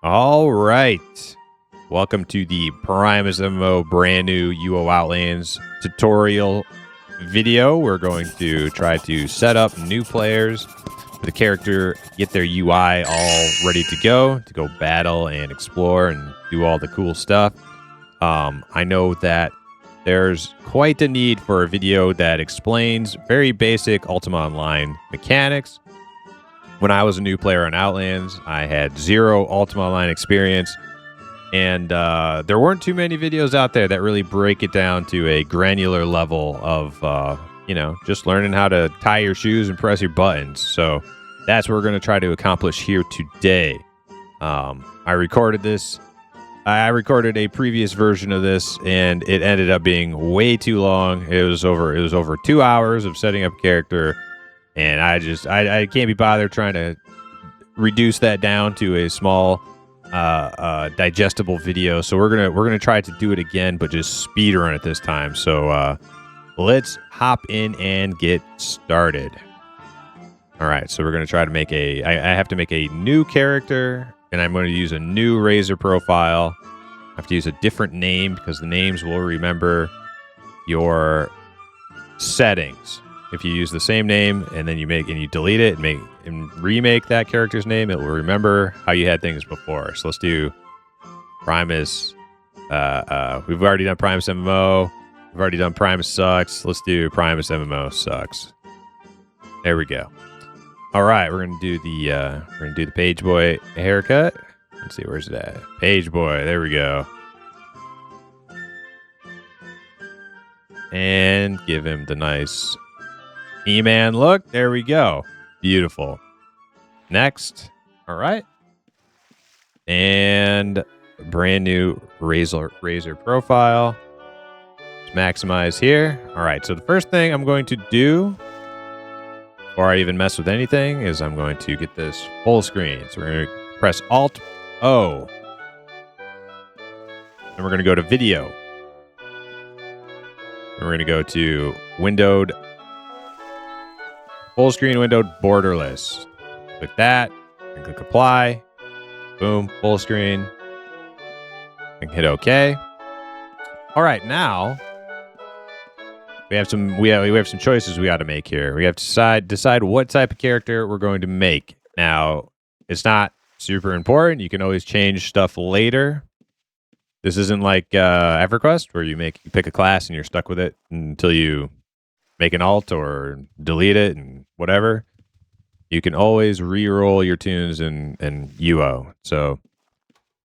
All right. Welcome to the Primus MMO brand new UO Outlands tutorial video. We're going to try to set up new players with a character, get their UI all ready to go battle and explore and do all the cool stuff. I know that there's quite a need for a video that explains very basic Ultima Online mechanics. When I was a new player on Outlands, I had zero Ultima Online experience, and there weren't too many videos out there that really break it down to a granular level of, just learning how to tie your shoes and press your buttons. So that's what we're going to try to accomplish here today. I recorded this. I recorded a previous version of this, and it ended up being way too long. It was over 2 hours of setting up a character. And I can't be bothered trying to reduce that down to a small, digestible video. So we're gonna try to do it again, but just speed run it this time. So let's hop in and get started. All right, so we're gonna try to make I have to make a new character, and I'm going to use a new Razor profile. I have to use a different name because the names will remember your settings. If you use the same name and then you delete it and remake that character's name, it will remember how you had things before. So let's do Primus. We've already done Primus MMO. We've already done Primus Sucks. Let's do Primus MMO Sucks. There we go. All right, we're gonna do the Page Boy haircut. Let's see, where's it at? Page Boy. There we go. And give him the nice E-Man look. There we go. Beautiful. Next. All right. And brand new Razor profile. Let's maximize here. All right. So the first thing I'm going to do before I even mess with anything is I'm going to get this full screen. So we're going to press Alt-O. And we're going to go to video. And we're going to go to windowed. Full screen windowed borderless. Click that and click apply. Boom, full screen. And hit OK. All right, now we have some choices we got to make here. We have to decide what type of character we're going to make. Now, it's not super important. You can always change stuff later. This isn't like EverQuest where you pick a class and you're stuck with it until you make an alt or delete it and whatever. You can always re-roll your tunes in UO. So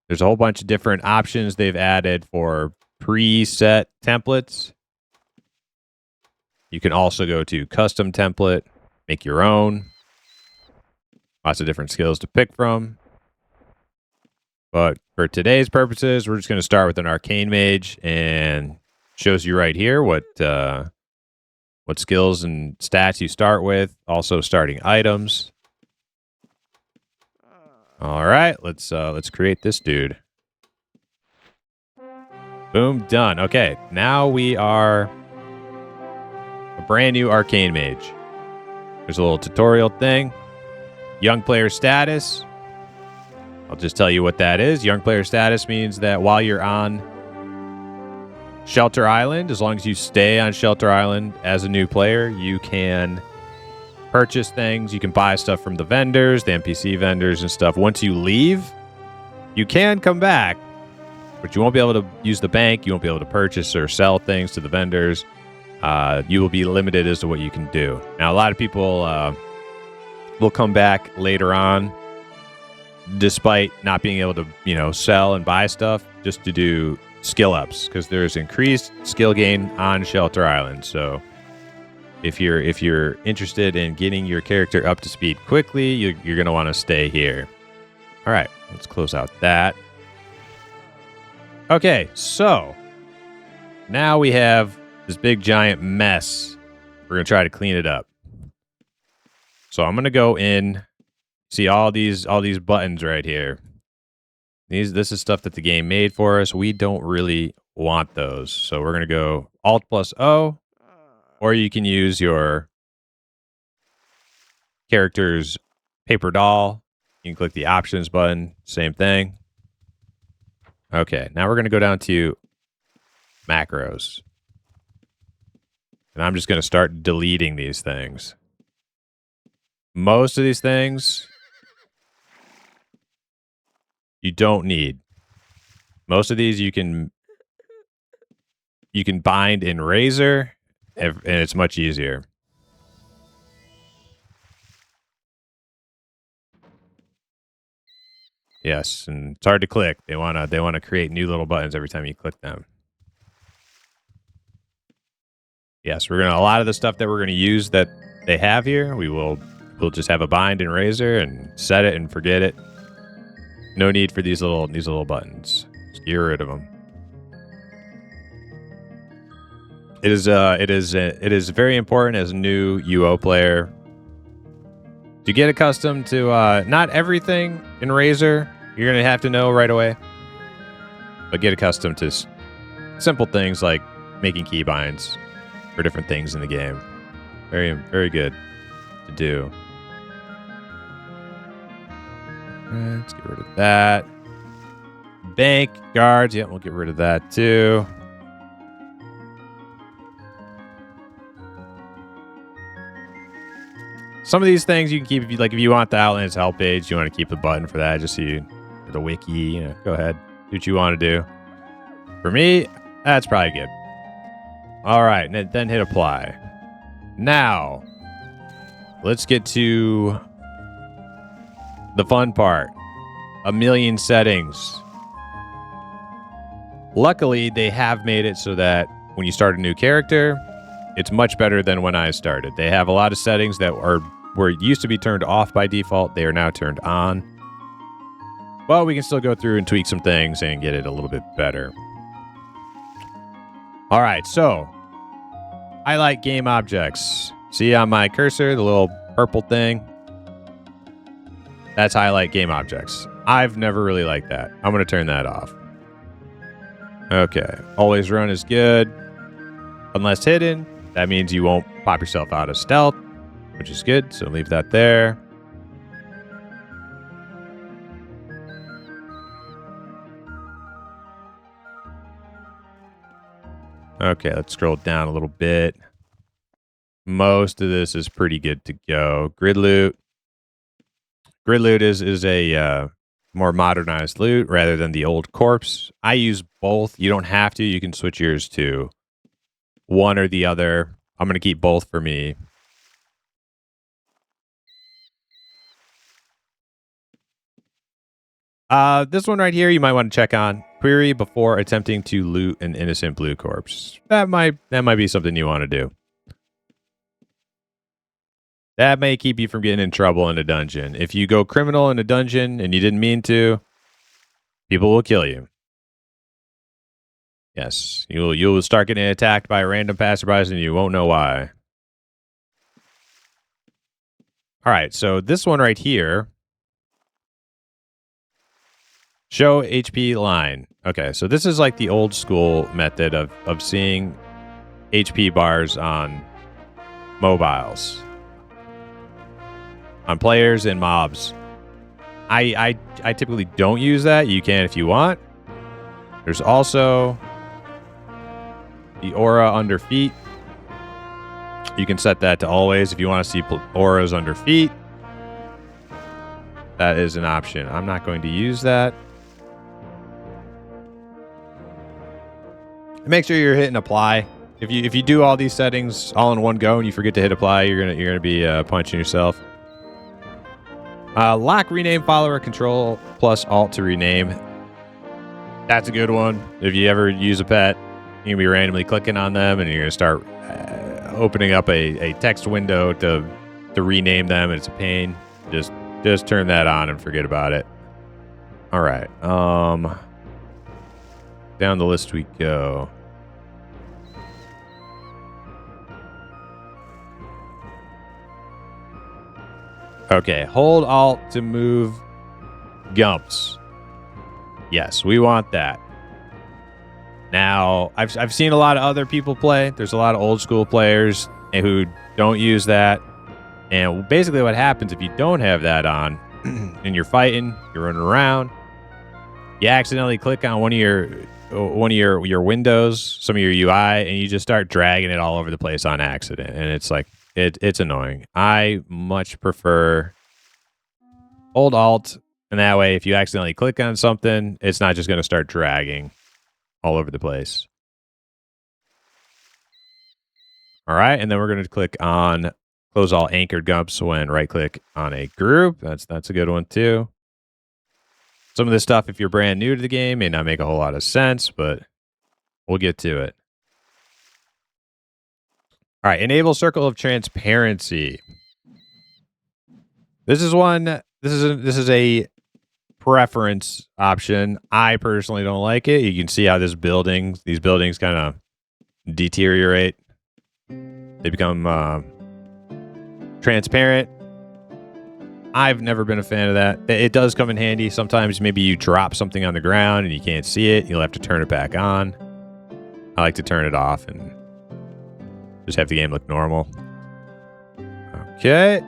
there's a whole bunch of different options they've added for preset templates. You can also go to custom template, make your own. Lots of different skills to pick from. But for today's purposes, we're just going to start with an arcane mage, and shows you right here what skills and stats you start with, also starting items. All right, let's create this dude. Boom, done. Okay, now we are a brand new arcane mage. There's a little tutorial thing. Young player status. I'll just tell you what that is. Young player status means that while you're on Shelter Island, as long as you stay on Shelter Island as a new player, you can purchase things. You can buy stuff from the vendors, the NPC vendors and stuff. Once you leave, you can come back, but you won't be able to use the bank. You won't be able to purchase or sell things to the vendors. You will be limited as to what you can do. Now, a lot of people will come back later on, despite not being able to, sell and buy stuff, just to do skill ups, because there's increased skill gain on Shelter Island. So if you're interested in getting your character up to speed quickly, you're going to want to stay here. All right, let's close out that. Okay, so now we have this big giant mess. We're going to try to clean it up. So I'm going to go in, see all these buttons right here. This is stuff that the game made for us. We don't really want those. So we're going to go Alt plus O, or you can use your character's paper doll. You can click the options button, same thing. Okay, now we're going to go down to macros. And I'm just going to start deleting these things. Most of these things you don't need. Most of these you can bind in Razor, and it's much easier. Yes, and it's hard to click. They wanna create new little buttons every time you click them. Yes, we're gonna a lot of the stuff that we're gonna use that they have here, we'll just have a bind in Razor and set it and forget it. No need for these little buttons. Just get rid of them. It is very important as a new UO player to get accustomed to not everything in Razor you're gonna have to know right away, but get accustomed to simple things like making keybinds for different things in the game. Very, very good to do. Let's get rid of that. Bank guards. Yeah, we'll get rid of that too. Some of these things you can keep if you want the Outlands help page, you want to keep the button for that, just so you the wiki. Go ahead, do what you want to do. For me, that's probably good. All right, then hit apply. Now, let's get to the fun part. A million settings. Luckily, they have made it so that when you start a new character, it's much better than when I started. They have a lot of settings that were used to be turned off by default. They are now turned on. But we can still go through and tweak some things and get it a little bit better. All right, so highlight game objects. See on my cursor, the little purple thing? That's highlight game objects. I've never really liked that. I'm going to turn that off. Okay, always run is good. Unless hidden, that means you won't pop yourself out of stealth, which is good, so leave that there. Okay, let's scroll down a little bit. Most of this is pretty good to go. Grid loot. Grid loot is a more modernized loot rather than the old corpse. I use both. You don't have to. You can switch yours to one or the other. I'm going to keep both for me. This one right here, you might want to check on. Query before attempting to loot an innocent blue corpse. That might be something you want to do. That may keep you from getting in trouble in a dungeon. If you go criminal in a dungeon and you didn't mean to, people will kill you. Yes, you'll start getting attacked by random passerbys and you won't know why. All right, so this one right here. Show HP line. Okay, so this is like the old school method of seeing HP bars on mobiles. On players and mobs. I typically don't use that. You can if you want. There's also the aura under feet. You can set that to always if you want to see auras under feet. That is an option. I'm not going to use that. Make sure you're hitting apply. If you do all these settings all in one go and you forget to hit apply, you're gonna be punching yourself. Lock rename follower control plus alt to rename. That's a good one. If you ever use a pet, you're gonna be randomly clicking on them and you're gonna start opening up a text window to rename them, and it's a pain. Just turn that on and forget about it. All right. Down the list we go. Okay, hold alt to move Gumps. Yes, we want that. Now, I've seen a lot of other people play. There's a lot of old school players who don't use that. And basically what happens if you don't have that on and you're fighting, you're running around, you accidentally click on one of your windows, some of your UI, and you just start dragging it all over the place on accident, and it's like it's annoying. I much prefer hold Alt, and that way, if you accidentally click on something, it's not just going to start dragging all over the place. All right, and then we're going to click on close all anchored gumps when right-click on a group. That's a good one too. Some of this stuff, if you're brand new to the game, may not make a whole lot of sense, but we'll get to it. All right, enable circle of transparency. This is one. This is a preference option. I personally don't like it. You can see how these buildings kind of deteriorate. They become transparent. I've never been a fan of that. It does come in handy. Sometimes maybe you drop something on the ground and you can't see it. You'll have to turn it back on. I like to turn it off and just have the game look normal. Okay.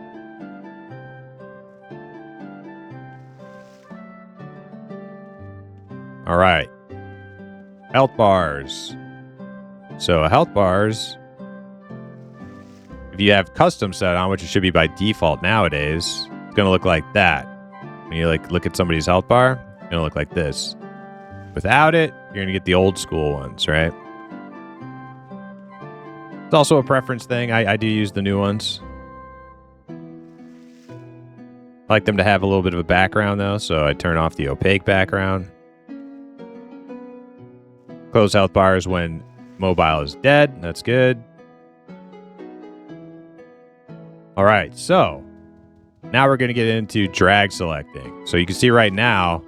All right. Health bars. So health bars, if you have custom set on, which it should be by default nowadays, it's going to look like that. When you look at somebody's health bar, it's going to look like this. Without it, you're going to get the old school ones, right? It's also a preference thing. I do use the new ones. I like them to have a little bit of a background, though, so I turn off the opaque background. Close health bars when mobile is dead. That's good. All right, so now we're going to get into drag selecting. So you can see right now,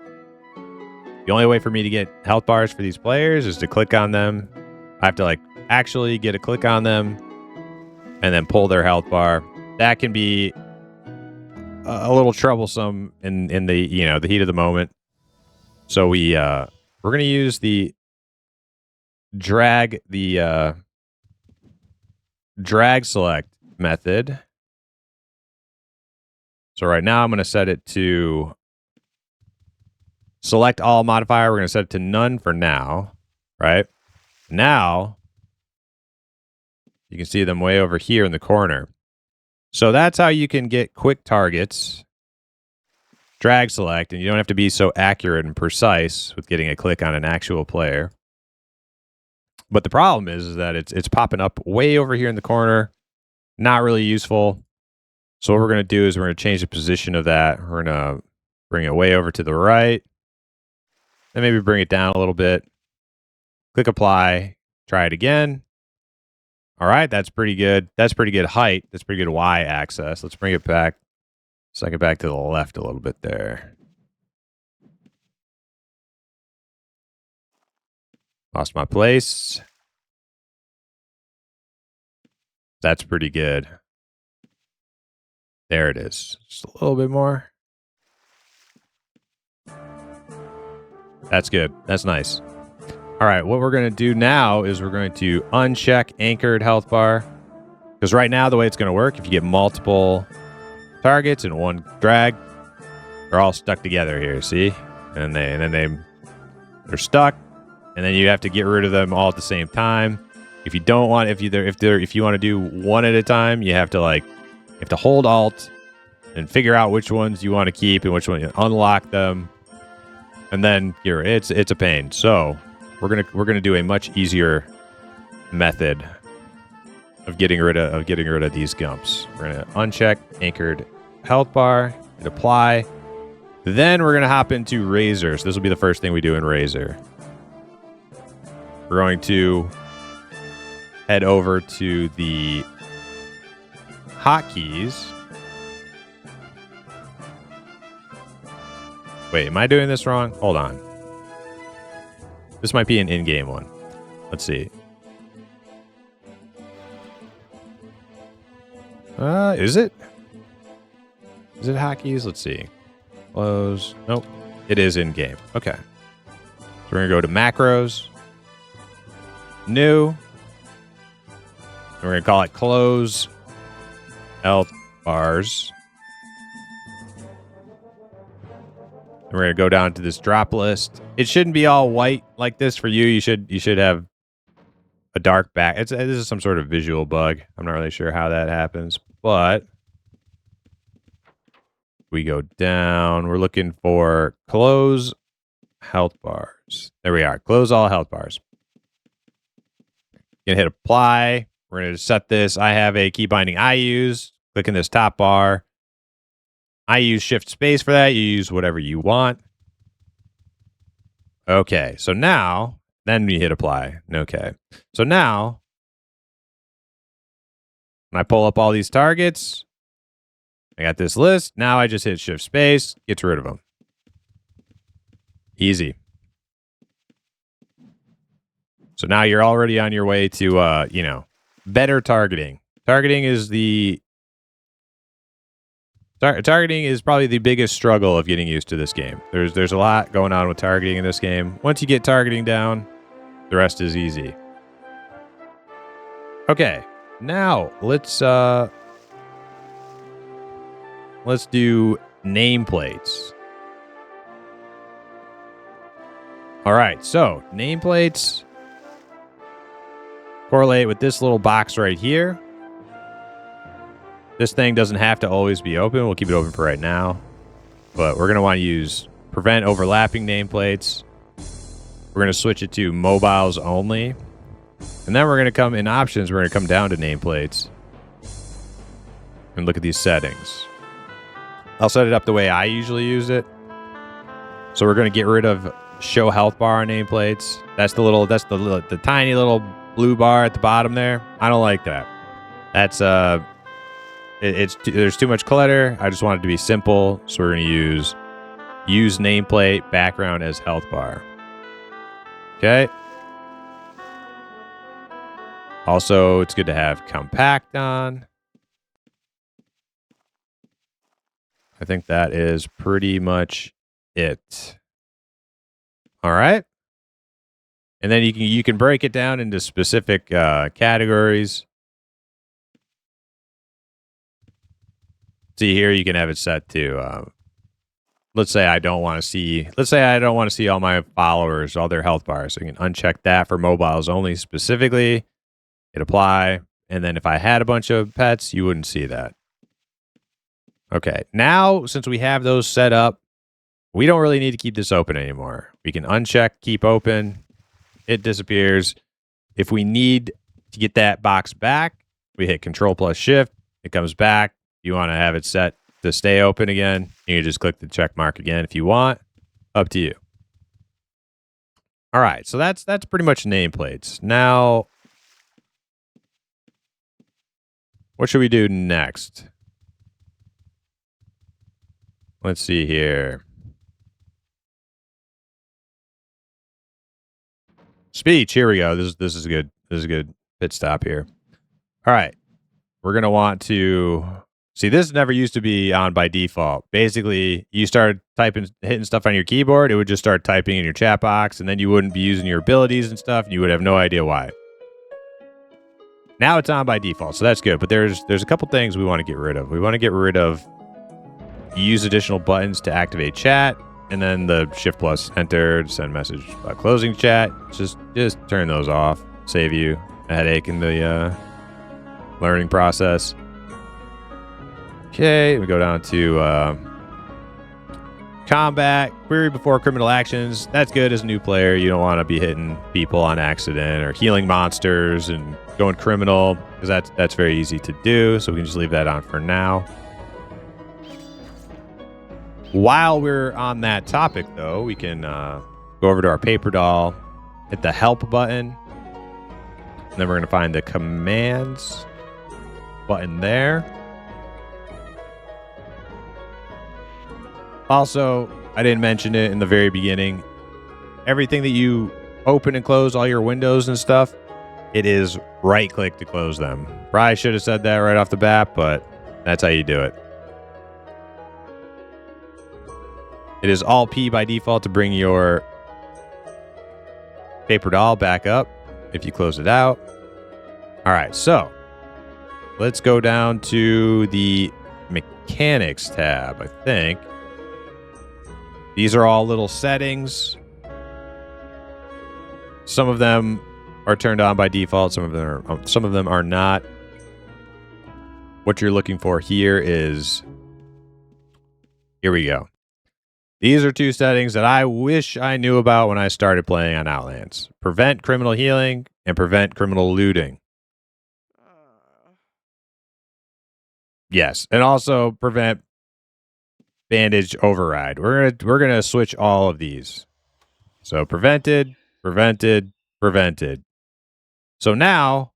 the only way for me to get health bars for these players is to click on them. I have to actually get a click on them and then pull their health bar. That can be a little troublesome in the the heat of the moment. So we're going to use the drag select method. So right now I'm going to set it to select all modifier. We're going to set it to none for now, right? Now you can see them way over here in the corner. So that's how you can get quick targets. Drag select, and you don't have to be so accurate and precise with getting a click on an actual player. But the problem is that it's popping up way over here in the corner. Not really useful. So what we're going to do is we're going to change the position of that. We're going to bring it way over to the right. And maybe bring it down a little bit. Click apply. Try it again. All right, that's pretty good. That's pretty good height. That's pretty good Y axis. Let's bring it back. Suck it back to the left a little bit there. Lost my place. That's pretty good. There it is. Just a little bit more. That's good. That's nice. All right, what we're going to do now is we're going to uncheck anchored health bar. Because right now, the way it's going to work, if you get multiple targets in one drag, they're all stuck together here, see? And then they're stuck, and then you have to get rid of them all at the same time. If you don't want, if you want to do one at a time, you have to hold Alt and figure out which ones you want to keep and which one you unlock them, and then it's a pain. So we're gonna do a much easier method of getting rid of these gumps. We're gonna uncheck anchored health bar and apply. Then we're gonna hop into Razor. So this will be the first thing we do in Razor. We're going to head over to the hotkeys. Wait, am I doing this wrong? Hold on. This might be an in-game one. Let's see. Is it? Is it hotkeys? Let's see. Close. Nope. It is in-game. Okay. So we're going to go to macros. New. And we're going to call it close health bars. And we're going to go down to this drop list. It shouldn't be all white like this for you. You should have a dark back. This is some sort of visual bug. I'm not really sure how that happens, but we go down. We're looking for close health bars. There we are. Close all health bars. Gonna hit apply. We're gonna set this. I have a key binding I use. Click in this top bar. I use shift space for that. You use whatever you want. Okay, so now, then we hit apply. Okay. So now, when I pull up all these targets, I got this list. Now I just hit shift space, gets rid of them. Easy. So now you're already on your way to, better targeting. Targeting is probably the biggest struggle of getting used to this game. There's a lot going on with targeting in this game. Once you get targeting down, the rest is easy. Okay, now let's do nameplates. All right, so nameplates correlate with this little box right here. This thing doesn't have to always be open. We'll keep it open for right now. But we're going to want to use prevent overlapping nameplates. We're going to switch it to mobiles only. And then we're going to come in options. We're going to come down to nameplates and look at these settings. I'll set it up the way I usually use it. So we're going to get rid of show health bar on nameplates. That's the tiny little blue bar at the bottom there. I don't like that. That's there's too much clutter. I just want it to be simple. So we're going to use nameplate background as health bar. Okay. Also, it's good to have compact on. I think that is pretty much it. All right. And then you can break it down into specific categories. See here, you can have it set to. Let's say I don't want to see all my followers, all their health bars. So you can uncheck that for mobiles only specifically. Hit apply, and then if I had a bunch of pets, you wouldn't see that. Okay, now since we have those set up, we don't really need to keep this open anymore. We can uncheck keep open. It disappears. If we need to get that box back, we hit Control plus Shift. It comes back. You want to have it set to stay open again. You can just click the check mark again if you want. Up to you. All right, so that's pretty much nameplates. Now, what should we do next? Let's see here. Speech. Here we go. This is good. This is a good pit stop here. All right. We're going to want to see, this never used to be on by default. Basically, you started hitting stuff on your keyboard, it would just start typing in your chat box, and then you wouldn't be using your abilities and stuff, and you would have no idea why. Now it's on by default, so that's good. But there's a couple things we want to get rid of. We want to get rid of use additional buttons to activate chat, and then the Shift plus Enter to send message about closing chat. Just turn those off. Save you a headache in the learning process. Okay, we go down to combat, query before criminal actions. That's good as a new player. You don't want to be hitting people on accident or healing monsters and going criminal, because that's very easy to do. So we can just leave that on for now. While we're on that topic, though, we can go over to our paper doll, hit the help button, and then we're going to find the commands button there. Also, I didn't mention it in the very beginning. Everything that you open and close, all your windows and stuff, it is right-click to close them. Probably should have said that right off the bat, but that's how you do it. It is Alt-P by default to bring your paper doll back up if you close it out. All right, so let's go down to the mechanics tab, I think. These are all little settings. Some of them are turned on by default. Some of them are not. What you're looking for here is, here we go. These are two settings that I wish I knew about when I started playing on Outlands. Prevent criminal healing and prevent criminal looting. Yes, and also prevent bandage override. We're gonna switch all of these. So prevented, prevented, prevented. So now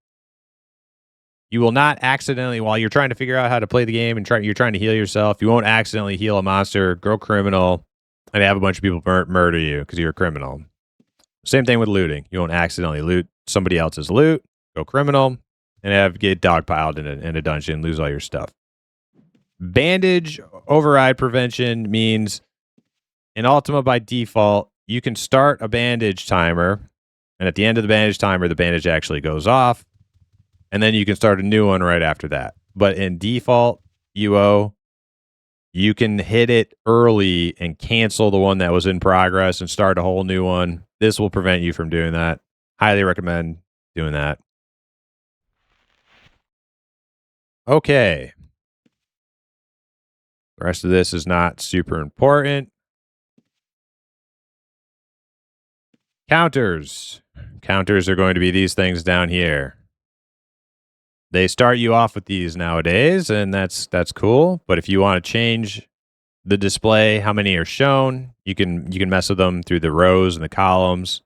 you will not accidentally, while you're trying to figure out how to play the game and you're trying to heal yourself, you won't accidentally heal a monster, go criminal, and have a bunch of people murder you because you're a criminal. Same thing with looting. You won't accidentally loot somebody else's loot, go criminal, and get dogpiled in a dungeon, lose all your stuff. Bandage override prevention means in Ultima by default, you can start a bandage timer, and at the end of the bandage timer, the bandage actually goes off, and then you can start a new one right after that. But in default UO, you can hit it early and cancel the one that was in progress and start a whole new one. This will prevent you from doing that. Highly recommend doing that. Okay. The rest of this is not super important. Counters. Counters are going to be these things down here. They start you off with these nowadays, and that's cool. But if you want to change the display, how many are shown, you can mess with them through the rows and the columns.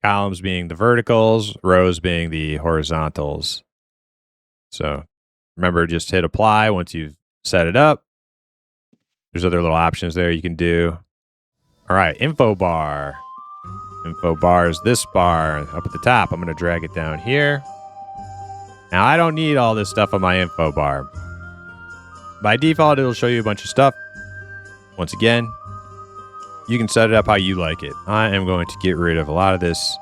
Columns being the verticals, rows being the horizontals. So remember, just hit apply once you've set it up. There's other little options there you can do. All right, info bar. Info bar is this bar up at the top. I'm going to drag it down here. Now, I don't need all this stuff on my info bar. By default, it'll show you a bunch of stuff. Once again, you can set it up how you like it. I am going to get rid of a lot of this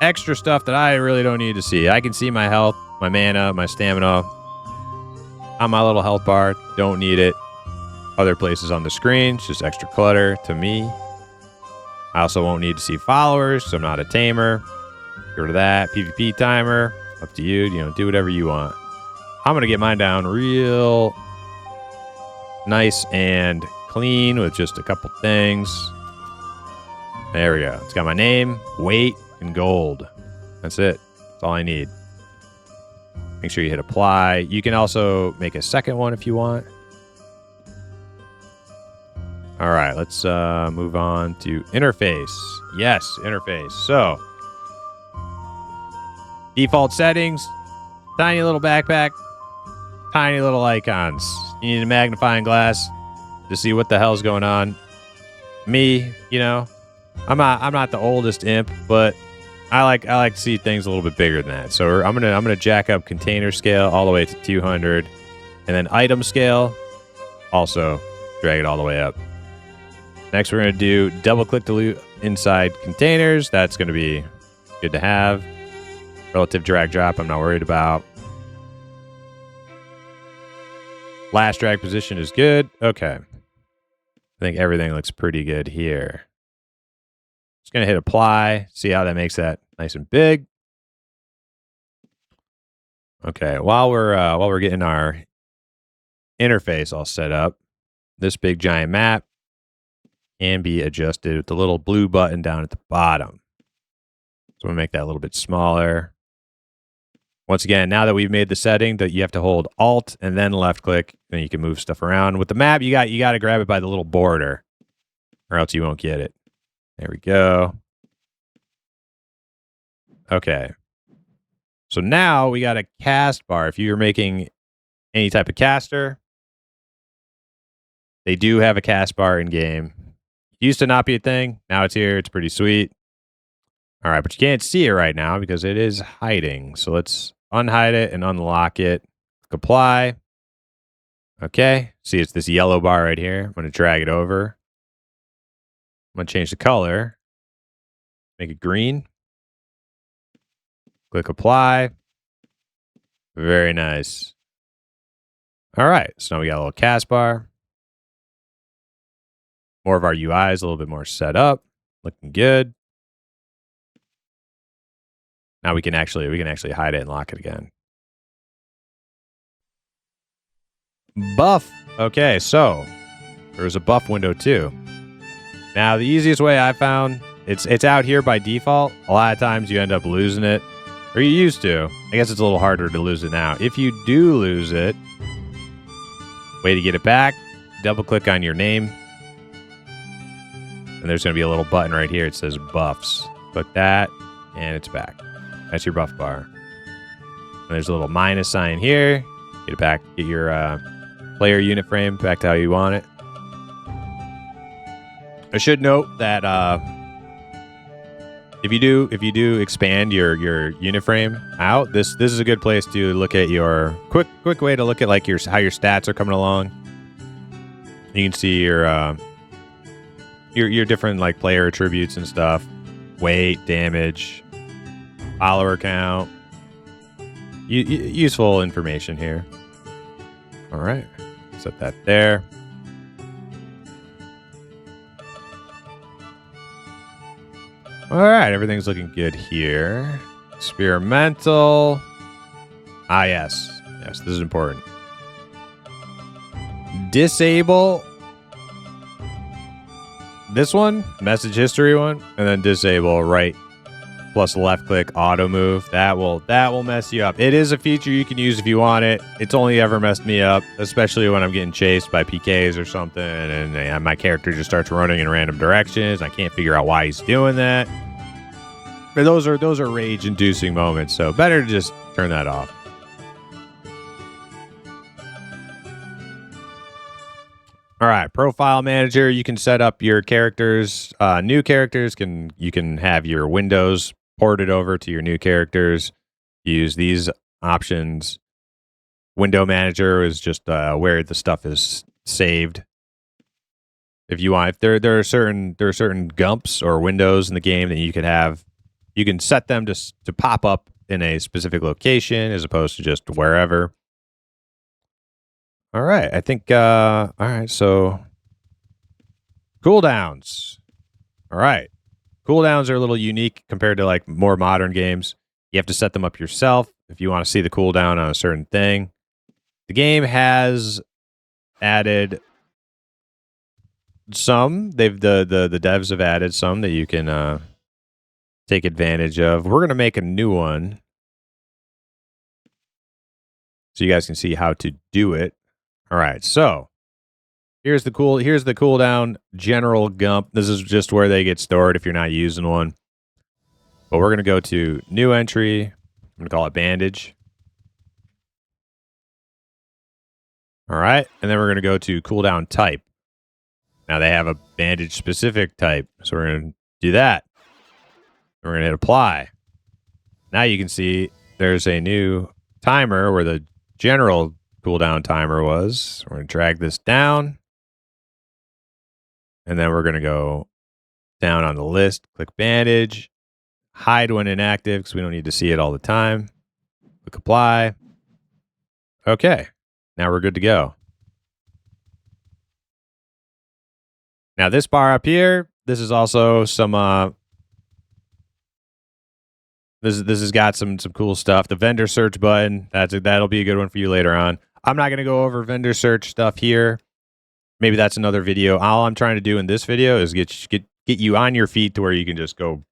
extra stuff that I really don't need to see. I can see my health, my mana, my stamina on my little health bar. Don't need it. Other places on the screen, it's just extra clutter to me. I also won't need to see followers because I'm not a tamer. Get rid of that. PvP timer, up to you. Do whatever you want. I'm going to get mine down real nice and clean with just a couple things. There we go. It's got my name, weight, and gold. That's it. That's all I need. Make sure you hit apply. You can also make a second one if you want. All right, let's move on to interface. Yes, interface. So, default settings, tiny little backpack, tiny little icons. You need a magnifying glass to see what the hell's going on. Me, I'm not the oldest imp, but I like to see things a little bit bigger than that. So I'm gonna jack up container scale all the way to 200, and then item scale also drag it all the way up. Next, we're going to do double-click to loot inside containers. That's going to be good to have. Relative drag-drop, I'm not worried about. Last drag position is good. Okay. I think everything looks pretty good here. Just going to hit apply. See how that makes that nice and big. Okay, while we're getting our interface all set up, this big giant map can be adjusted with the little blue button down at the bottom. So I'm going to make that a little bit smaller. Once again, now that we've made the setting that you have to hold Alt and then left click, then you can move stuff around. With the map, you got to grab it by the little border or else you won't get it. There we go. Okay. So now we got a cast bar. If you're making any type of caster, they do have a cast bar in game. Used to not be a thing. Now it's here. It's pretty sweet. All right, but you can't see it right now because it is hiding. So let's unhide it and unlock it. Click apply. Okay. See, it's this yellow bar right here. I'm going to drag it over. I'm going to change the color. Make it green. Click apply. Very nice. All right. So now we got a little cast bar. More of our UI is a little bit more set up. Looking good. Now we can actually hide it and lock it again. Buff. Okay, so there's a buff window too. Now the easiest way I found, it's out here by default. A lot of times you end up losing it, or you used to. I guess it's a little harder to lose it now. If you do lose it, way to get it back, double click on your name. And there's going to be a little button right here. It says buffs. Click that, and it's back. That's your buff bar. And there's a little minus sign here. Get it back. Get your player unit frame back to how you want it. I should note that if you do expand your unit frame out, this is a good place to look at your quick way to look at like how your stats are coming along. You can see your different like player attributes and stuff, weight, damage, follower count. Useful information here. All right, set that there. All right, everything's looking good here. Experimental. Ah, yes, this is important. Disable this one, message history one, and then disable right plus left click auto move. That will mess you up. It is a feature you can use if you want it. It's only ever messed me up, especially when I'm getting chased by PKs or something, and my character just starts running in random directions. I can't figure out why he's doing that. But those are rage-inducing moments, so better to just turn that off. All right, profile manager. You can set up your characters. New characters you can have your windows ported over to your new characters. Use these options. Window manager is just where the stuff is saved. If you want, if there are certain gumps or windows in the game that you can have, you can set them to pop up in a specific location as opposed to just wherever. All right, I think, all right, so cooldowns. All right, cooldowns are a little unique compared to like more modern games. You have to set them up yourself if you want to see the cooldown on a certain thing. The game has added some. The devs have added some that you can take advantage of. We're going to make a new one so you guys can see how to do it. All right, so here's the cooldown general gump. This is just where they get stored if you're not using one. But we're going to go to new entry. I'm going to call it bandage. All right, and then we're going to go to cooldown type. Now they have a bandage specific type, so we're going to do that. We're going to hit apply. Now you can see there's a new timer where the general cooldown timer was. We're going to drag this down. And then we're going to go down on the list, click bandage, hide when inactive because we don't need to see it all the time. Click apply. Okay, now we're good to go. Now this bar up here, this is also some this has got some cool stuff. The vendor search button, that'll be a good one for you later on. I'm not going to go over vendor search stuff here. Maybe that's another video. All I'm trying to do in this video is get you on your feet to where you can just go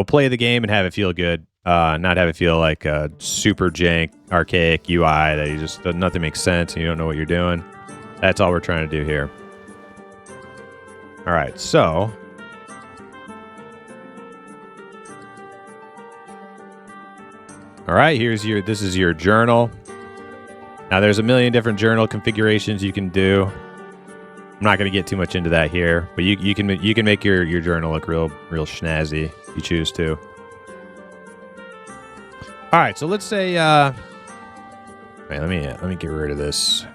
play the game and have it feel good. Not have it feel like a super jank, archaic UI that you just nothing makes sense and you don't know what you're doing. That's all we're trying to do here. All right, so all right, this is your journal. Now there's a million different journal configurations you can do. I'm not going to get too much into that here, but you can make your journal look real snazzy if you choose to. All right, so let's say all right, let me get rid of this.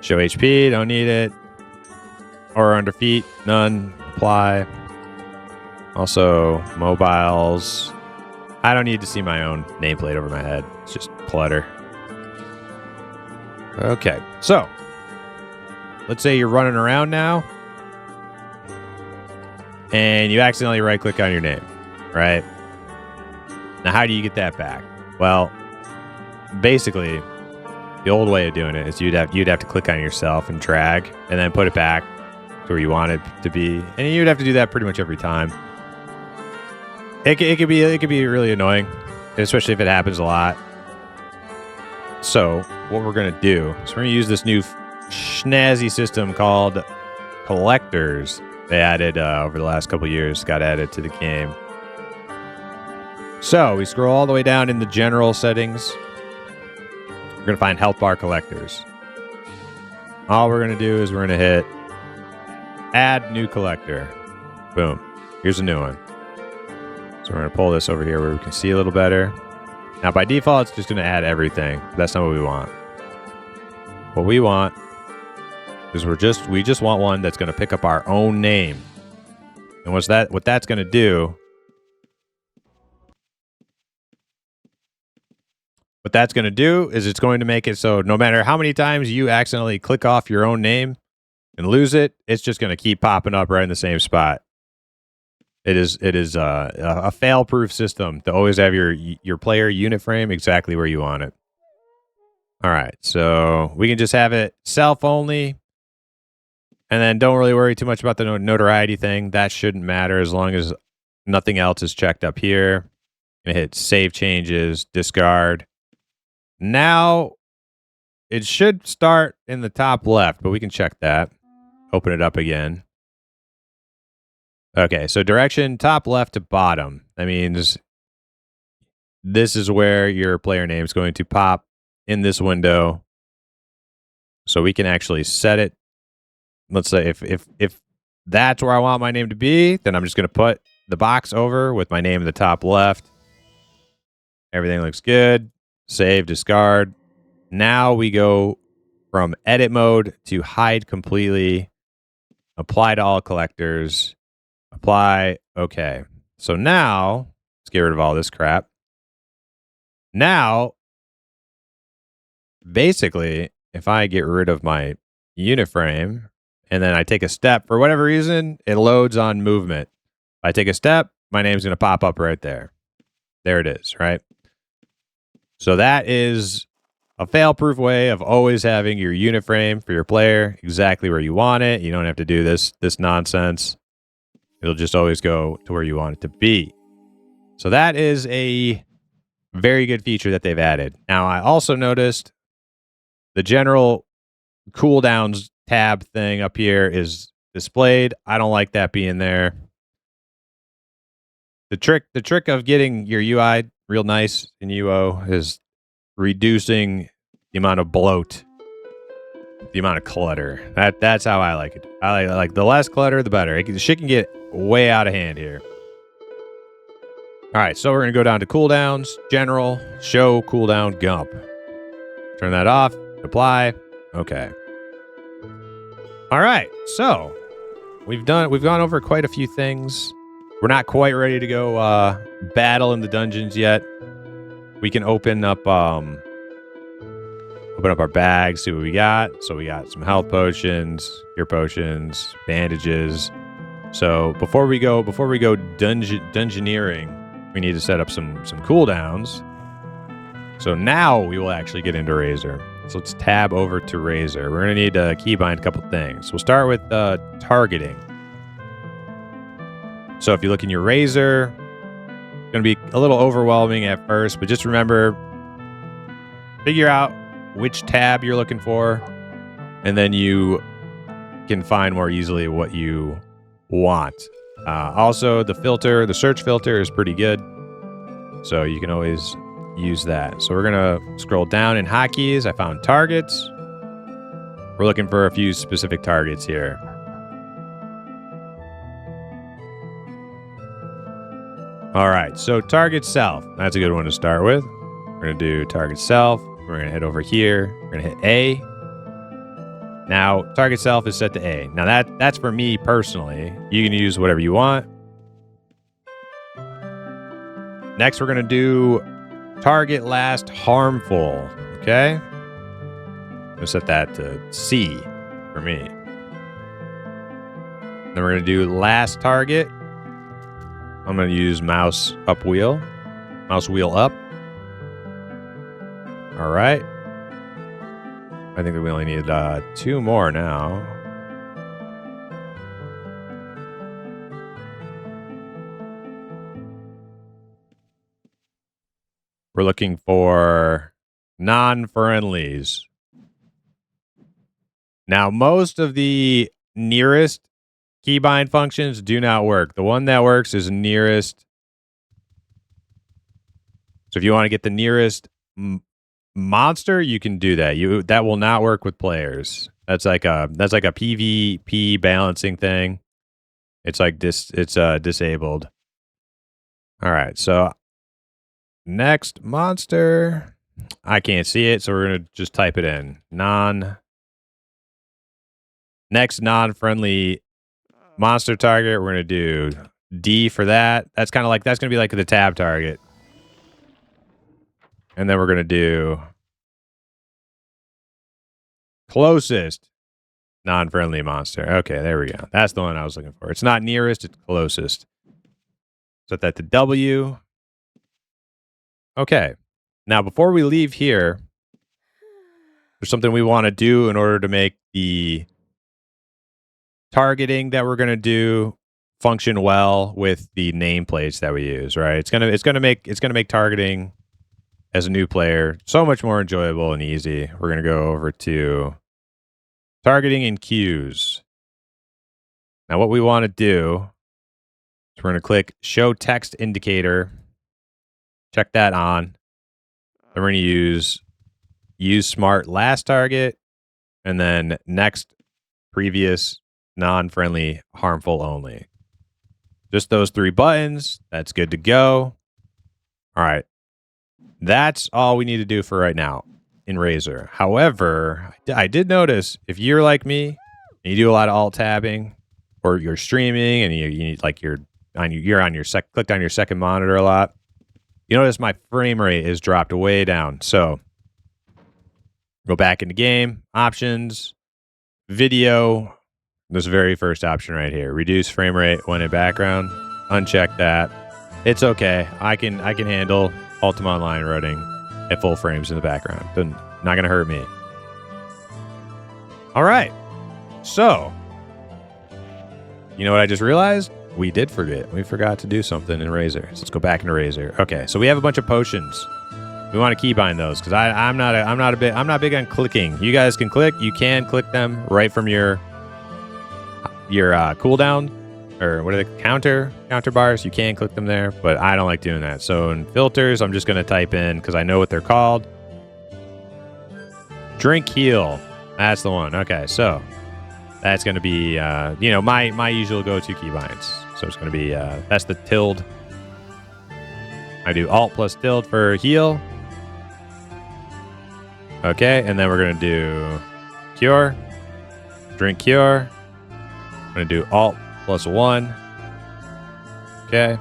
Show HP, don't need it. Or under feet, none. Apply. Also mobiles. I don't need to see my own nameplate over my head. It's just clutter. Okay, so let's say you're running around now, and you accidentally right-click on your name, right? Now, how do you get that back? Well, basically, the old way of doing it is you'd have to click on yourself and drag, and then put it back to where you want it to be, and you'd have to do that pretty much every time. It could be really annoying, especially if it happens a lot. So what we're gonna do is we're gonna use this new snazzy system called collectors. They added over the last couple years, got added to the game. So we scroll all the way down in the general settings. We're gonna find health bar collectors. All we're gonna do is we're gonna hit add new collector. Boom. Here's a new one. So we're gonna pull this over here where we can see a little better. Now by default, it's just gonna add everything. That's not what we want. What we want is we just want one that's gonna pick up our own name. And what that's gonna do? What that's gonna do is it's going to make it so no matter how many times you accidentally click off your own name and lose it, it's just gonna keep popping up right in the same spot. It is a fail-proof system to always have your player unit frame exactly where you want it. All right, so we can just have it self only, and then don't really worry too much about the notoriety thing. That shouldn't matter as long as nothing else is checked up here. Gonna hit save changes, discard. Now it should start in the top left, but we can check that. Open it up again. Okay, so direction top left to bottom. That means this is where your player name is going to pop in this window. So we can actually set it. Let's say if that's where I want my name to be, then I'm just going to put the box over with my name in the top left. Everything looks good. Save, discard. Now we go from edit mode to hide completely. Apply to all collectors. Apply. Okay. So now, let's get rid of all this crap. Now, basically, if I get rid of my unit frame and then I take a step, for whatever reason, it loads on movement. If I take a step, my name's going to pop up right there. There it is, right? So that is a fail-proof way of always having your unit frame for your player exactly where you want it. You don't have to do this nonsense. It'll just always go to where you want it to be. So that is a very good feature that they've added. Now, I also noticed the general cooldowns tab thing up here is displayed. I don't like that being there. The trick of getting your UI real nice in UO is reducing the amount of bloat, the amount of clutter. That's how I like it. I like the less clutter, the better. Shit can get way out of hand here. All right, so we're going to go down to cooldowns, general, show cooldown gump. Turn that off, apply. Okay. All right, so we've gone over quite a few things. We're not quite ready to go battle in the dungeons yet. We can open up our bags, see what we got. So we got some health potions, cure potions, bandages. So before we go dungeoneering, we need to set up some cooldowns. So now we will actually get into Razor. So let's tab over to Razor. We're gonna need to keybind a couple things. We'll start with targeting. So if you look in your Razor, it's gonna be a little overwhelming at first, but just remember, figure out which tab you're looking for, and then you can find more easily what you want. Also, the search filter is pretty good, so you can always use that. So we're gonna scroll down in hotkeys. I found targets. We're looking for a few specific targets here. All right, so target self. That's a good one to start with. We're gonna do target self. We're gonna head over here. We're gonna hit A. Now, target self is set to A. Now that's for me personally. You can use whatever you want. Next, we're gonna do target last harmful. Okay. I'm gonna set that to C for me. Then we're going to do last target. I'm going to use mouse wheel up. All right. I think that we only need 2 more now. We're looking for non-friendlies. Now, most of the nearest keybind functions do not work. The one that works is nearest. So if you want to get the nearest monster, you can do that. That will not work with players. That's like a PvP balancing thing. It's like disabled. All right, so next monster. I can't see it, so we're gonna just type it in. Next non-friendly monster target. We're gonna do D for that. That's gonna be like the tab target. And then we're gonna do closest non-friendly monster. Okay, there we go. That's the one I was looking for. It's not nearest, it's closest. Set that to W. Okay. Now, before we leave here, there's something we want to do in order to make the targeting that we're going to do function well with the nameplates that we use, right? It's going to make targeting as a new player so much more enjoyable and easy. We're going to go over to targeting and cues. Now, what we want to do is we're going to click show text indicator. Check that on. Then we're going to use smart last target, and then next previous non-friendly harmful only. Just those 3 buttons. That's good to go. All right. That's all we need to do for right now in Razor. However, I did notice if you're like me and you do a lot of alt tabbing, or you're streaming and you need like clicked on your second monitor a lot, you notice my frame rate is dropped way down. So go back into game, options, video. This very first option right here, reduce frame rate when in background. Uncheck that. It's okay. I can handle Ultima Online running at full frames in the background. Not gonna hurt me. All right. So, you know what I just realized? We did forget. We forgot to do something in Razor. So let's go back into Razor. Okay, so we have a bunch of potions. We want to keybind those because I'm not big on clicking. You guys can click. You can click them right from your cooldown, or what are the counter bars? You can click them there, but I don't like doing that. So in filters, I'm just gonna type in, because I know what they're called. Drink heal. That's the one. Okay, so that's gonna be my usual go-to keybinds. So it's gonna be that's the tilde. I do Alt plus tilde for heal. Okay, and then we're gonna do cure, drink cure. I'm gonna do Alt plus 1. Okay,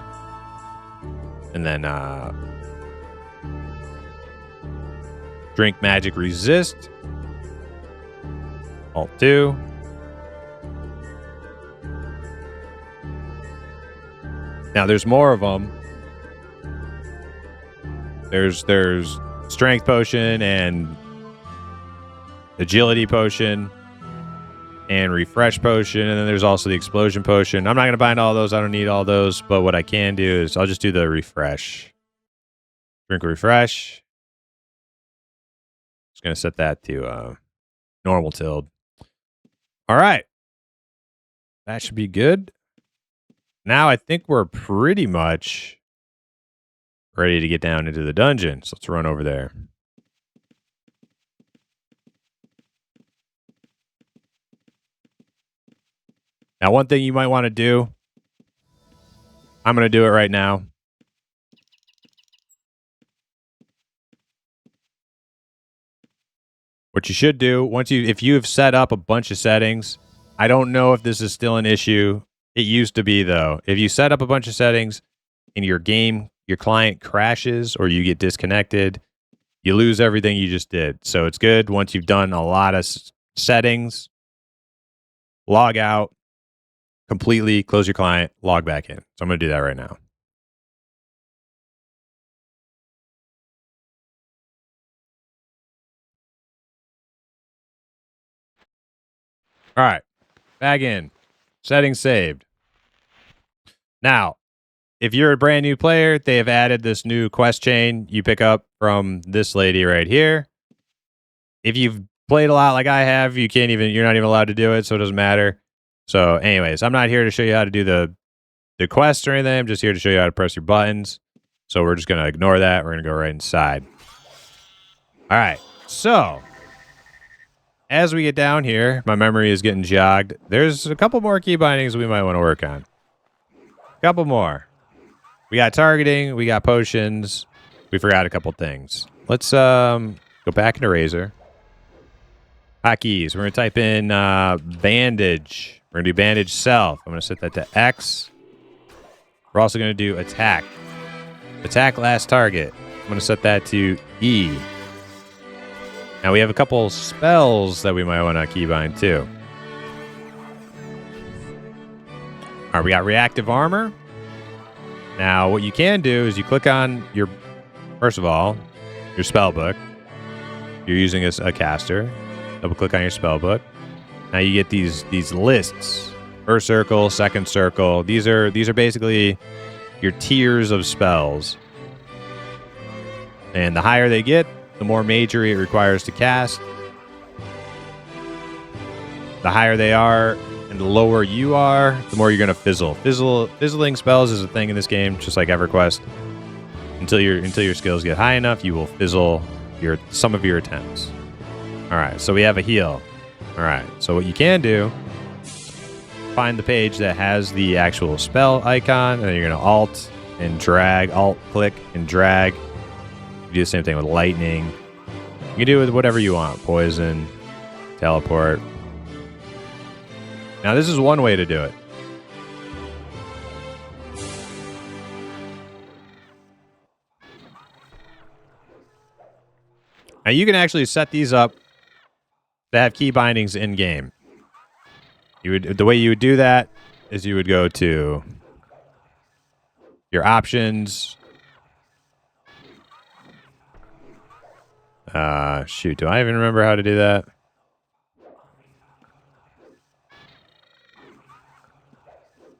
and then drink magic resist. Alt 2. Now there's more of them. There's strength potion and agility potion and refresh potion, and then there's also the explosion potion. I'm not going to bind all those. I don't need all those, but what I can do is I'll just do the refresh. Drink refresh. Just going to set that to normal tilde. All right. That should be good. Now I think we're pretty much ready to get down into the dungeon. So let's run over there. Now, one thing you might want to do, I'm going to do it right now. What you should do, if you have set up a bunch of settings, I don't know if this is still an issue. It used to be, though. If you set up a bunch of settings and your client crashes or you get disconnected, you lose everything you just did. So it's good once you've done a lot of settings, log out, completely, close your client, log back in. So I'm going to do that right now. All right, back in. Settings saved. Now, if you're a brand new player, they have added this new quest chain you pick up from this lady right here. If you've played a lot like I have, you're not even allowed to do it, so it doesn't matter. So anyways, I'm not here to show you how to do the quest or anything. I'm just here to show you how to press your buttons. So we're just going to ignore that. We're going to go right inside. All right. So as we get down here, my memory is getting jogged. There's a couple more key bindings we might want to work on. A couple more. We got targeting. We got potions. We forgot a couple things. Let's go back into Razor. Hotkeys. We're going to type in bandage. We're going to do bandage self. I'm going to set that to X. We're also going to do attack. Attack last target. I'm going to set that to E. Now we have a couple spells that we might want to keybind too. All right, we got reactive armor. Now what you can do is you click on your, first of all, your spell book. You're using a caster. Double click on your spell book. Now you get these lists. First circle, second circle. These are basically your tiers of spells. And the higher they get, the more magery it requires to cast. The higher they are and the lower you are, the more you're going to fizzle. Fizzling spells is a thing in this game, just like EverQuest. Until your skills get high enough, you will fizzle some of your attempts. All right, so we have a heal. All right, so what you can do, find the page that has the actual spell icon, and then you're going to alt and drag, alt click and drag. You do the same thing with lightning. You can do it with whatever you want. Poison, teleport. Now, this is one way to do it. Now, you can actually set these up to have key bindings in game. The way you would do that is you would go to your options. Shoot, do I even remember how to do that?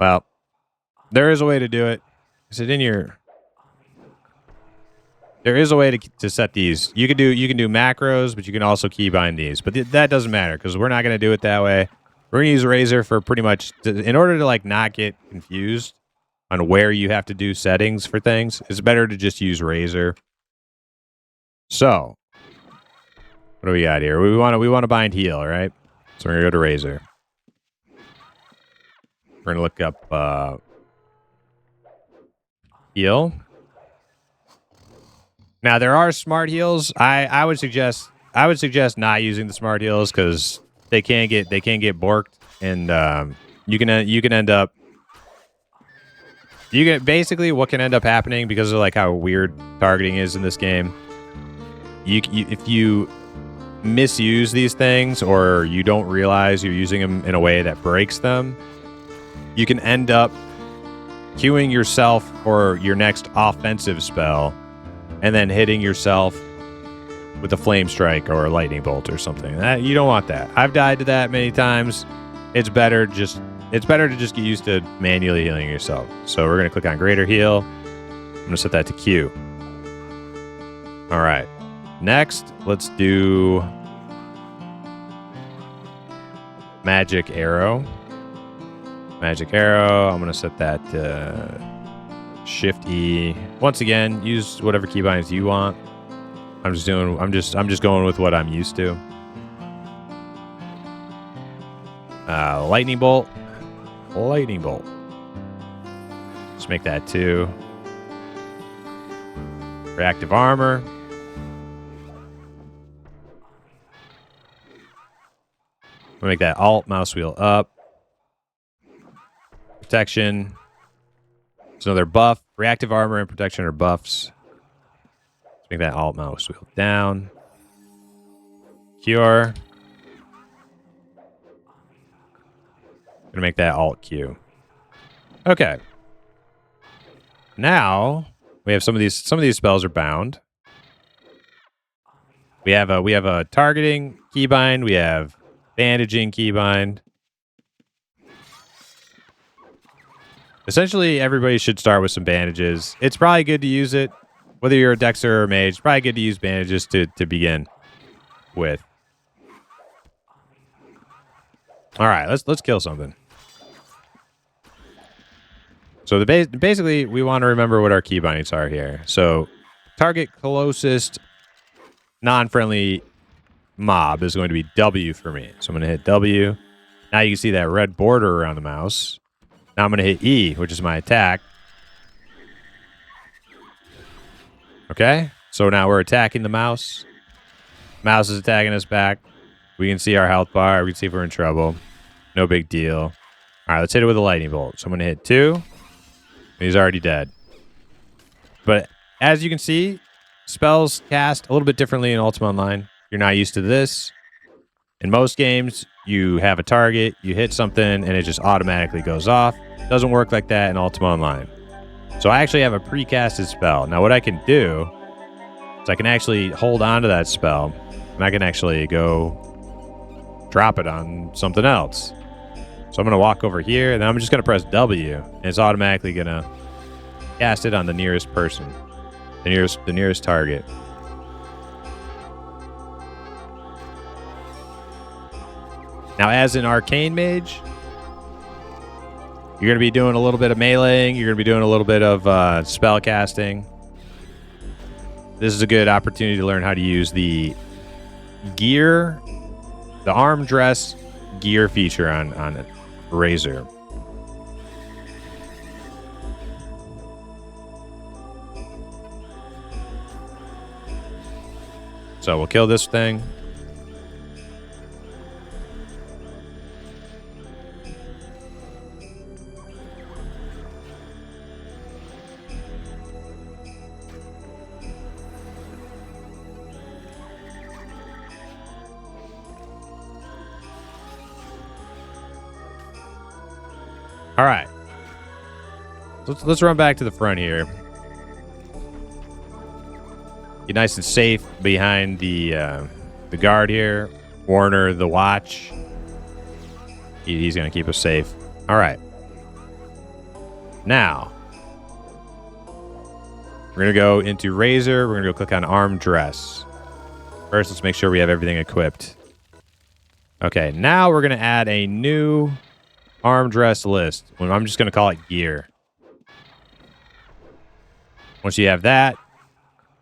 Well, there is a way to do it. Is it in your? There is a way to set these. You can do macros, but you can also keybind these. But that doesn't matter because we're not going to do it that way. We're going to use Razor for pretty much in order to like not get confused on where you have to do settings for things. It's better to just use Razor. So, what do we got here? We want to bind heal, right? So we're gonna go to Razor. We're gonna look up heal. Now there are smart heals. I would suggest not using the smart heals because they can get borked, and you can end up. Basically what can end up happening because of like how weird targeting is in this game. If you misuse these things or you don't realize you're using them in a way that breaks them, you can end up queuing yourself for your next offensive spell and then hitting yourself with a flame strike or a lightning bolt or something. You don't want that. I've died to that many times. It's better to just get used to manually healing yourself. So we're going to click on greater heal. I'm going to set that to Q. All right. Next, let's do magic arrow. Magic arrow. I'm going to set that to Shift E. Once again, use whatever keybinds you want. I'm just going with what I'm used to. Lightning bolt. Lightning bolt. Let's make that 2. Reactive armor. We'll make that alt, mouse wheel up. Protection. It's another buff. Reactive armor and protection are buffs. Let's make that alt, mouse wheel down. Cure. Gonna make that Alt Q. Okay. Now we have some of these spells are bound. We have a targeting keybind, we have bandaging keybind. Essentially, everybody should start with some bandages. It's probably good to use it. Whether you're a Dexter or a Mage, it's probably good to use bandages to begin with. Alright, let's kill something. So basically, we want to remember what our key bindings are here. So, target closest non-friendly mob is going to be W for me. So I'm going to hit W. Now you can see that red border around the mouse. Now I'm going to hit E, which is my attack. Okay, so now we're attacking the mouse. Mouse is attacking us back. We can see our health bar. We can see if we're in trouble. No big deal. All right, let's hit it with a lightning bolt. So I'm going to hit 2. He's already dead. But as you can see, spells cast a little bit differently in Ultima Online. You're not used to this. In most games, you have a target, you hit something, and it just automatically goes off. Doesn't work like that in Ultima Online. So I actually have a precasted spell. Now what I can do is I can actually hold on to that spell, and I can actually go drop it on something else. So I'm going to walk over here, and then I'm just going to press W, and it's automatically going to cast it on the nearest person, the nearest target. Now, as an arcane mage, you're going to be doing a little bit of meleeing. You're going to be doing a little bit of spell casting. This is a good opportunity to learn how to use the gear, the arm dress gear feature on Razor. So we'll kill this thing. All right. Let's run back to the front here. Get nice and safe behind the guard here. Warner, the watch. He's going to keep us safe. All right. Now, we're going to go into Razor. We're going to go click on Arm Dress. First, let's make sure we have everything equipped. Okay, now we're going to add a new arm dress list. I'm just going to call it gear. Once you have that,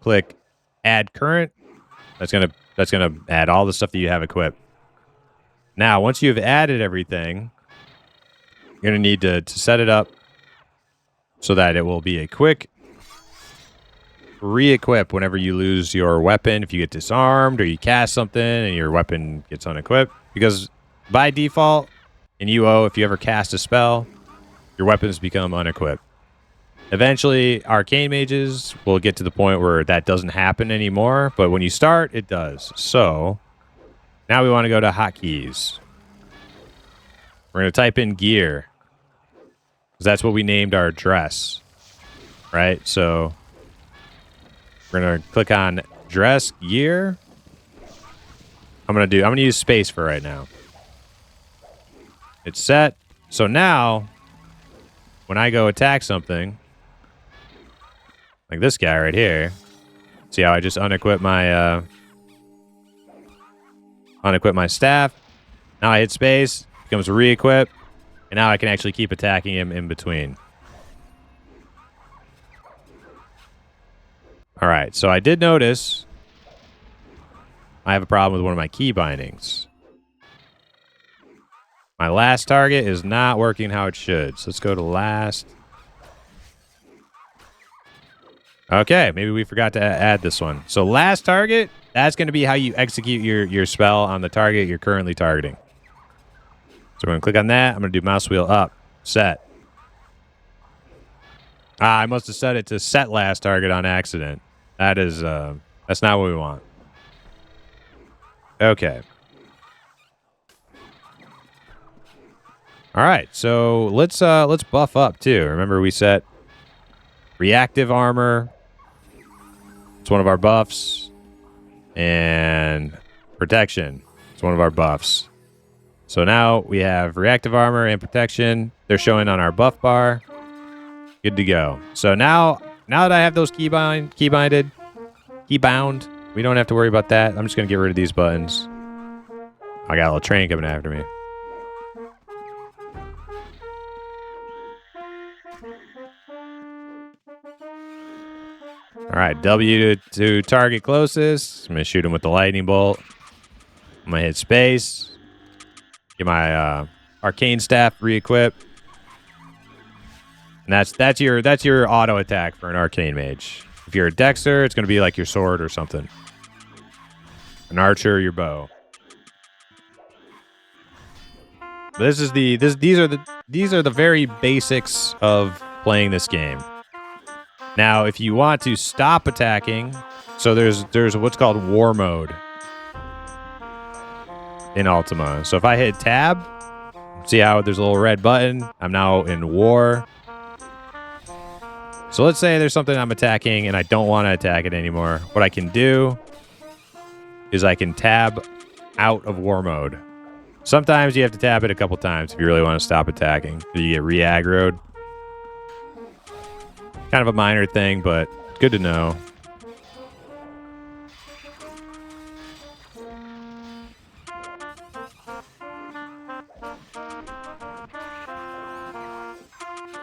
click add current. That's going to add all the stuff that you have equipped. Now, once you've added everything, you're going to need to set it up so that it will be a quick re-equip whenever you lose your weapon. If you get disarmed or you cast something and your weapon gets unequipped, because by default in UO, if you ever cast a spell, your weapons become unequipped. Eventually, arcane mages will get to the point where that doesn't happen anymore, but when you start, it does. So, now we want to go to hotkeys. We're going to type in gear, because that's what we named our dress, right? So, we're going to click on dress gear. I'm going to use space for right now. It's set. So now, when I go attack something, like this guy right here, see how I just unequip my staff. Now I hit space, becomes re-equip, and now I can actually keep attacking him in between. All right, so I did notice I have a problem with one of my key bindings. My last target is not working how it should. So let's go to last. Okay, maybe we forgot to add this one. So last target, that's going to be how you execute your spell on the target you're currently targeting. So we're going to click on that. I'm going to do mouse wheel up, set. I must have set it to set last target on accident. That is, that's not what we want. Okay. All right, so let's buff up too. Remember we set reactive armor. It's one of our buffs. And protection. It's one of our buffs. So now we have reactive armor and protection. They're showing on our buff bar. Good to go. So now that I have those keybound, we don't have to worry about that. I'm just going to get rid of these buttons. I got a little train coming after me. All right, W to target closest. I'm going to shoot him with the lightning bolt. I'm going to hit space. Get my arcane staff re-equip. And that's your auto attack for an arcane mage. If you're a dexter, it's going to be like your sword or something. An archer, your bow. But these are the very basics of playing this game. Now, if you want to stop attacking, so there's what's called war mode in Ultima. So if I hit tab, see how there's a little red button? I'm now in war. So let's say there's something I'm attacking and I don't want to attack it anymore. What I can do is I can tab out of war mode. Sometimes you have to tab it a couple times if you really want to stop attacking. You get re-aggroed. Kind of a minor thing, but good to know.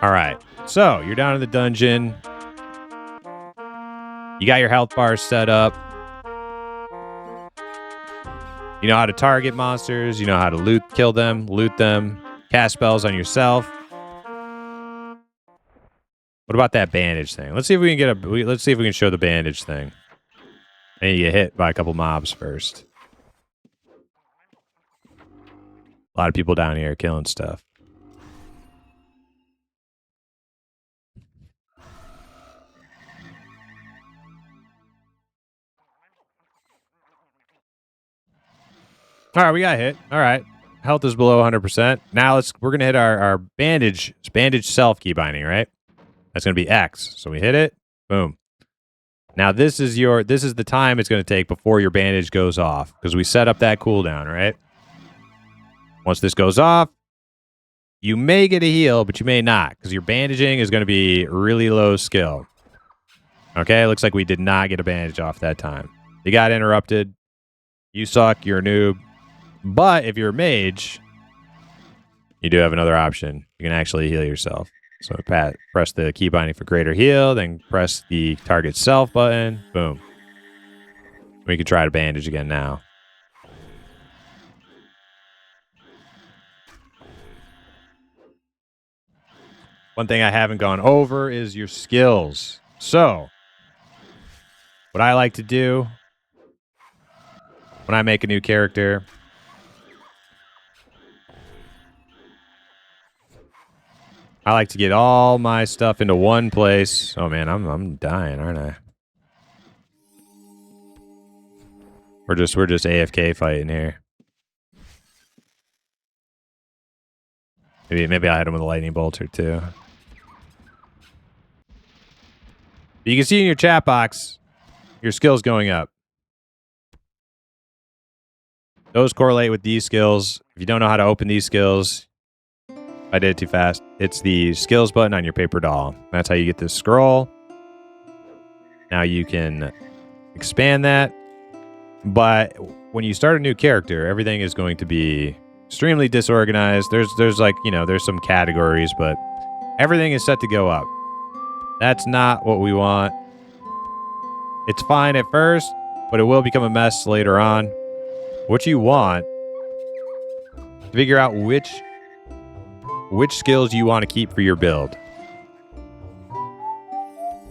All right, so you're down in the dungeon. You got your health bars set up. You know how to target monsters. You know how to kill them, loot them, cast spells on yourself. What about that bandage thing? Let's see if we can let's see if we can show the bandage thing. I need to get hit by a couple mobs first. A lot of people down here killing stuff. All right, we got hit. All right. Health is below 100%. Now we're going to hit our bandage self key binding, right? That's going to be X. So we hit it. Boom. Now this is the time it's going to take before your bandage goes off because we set up that cooldown, right? Once this goes off, you may get a heal, but you may not because your bandaging is going to be really low skill. Okay, looks like we did not get a bandage off that time. You got interrupted. You suck. You're a noob. But if you're a mage, you do have another option. You can actually heal yourself. So press the key binding for greater heal, then press the target self button. Boom. We can try to bandage again now. One thing I haven't gone over is your skills. So, what I like to do when I make a new character, I like to get all my stuff into one place. Oh man, I'm dying, aren't I? We're just AFK fighting here. Maybe I'll hit him with a lightning bolt or two. You can see in your chat box your skills going up. Those correlate with these skills. If you don't know how to open these skills, I did it too fast. It's the skills button on your paper doll. That's how you get this scroll. Now you can expand that. But when you start a new character, everything is going to be extremely disorganized. There's like, there's some categories, but everything is set to go up. That's not what we want. It's fine at first, but it will become a mess later on. What you want to figure out which skills you want to keep for your build.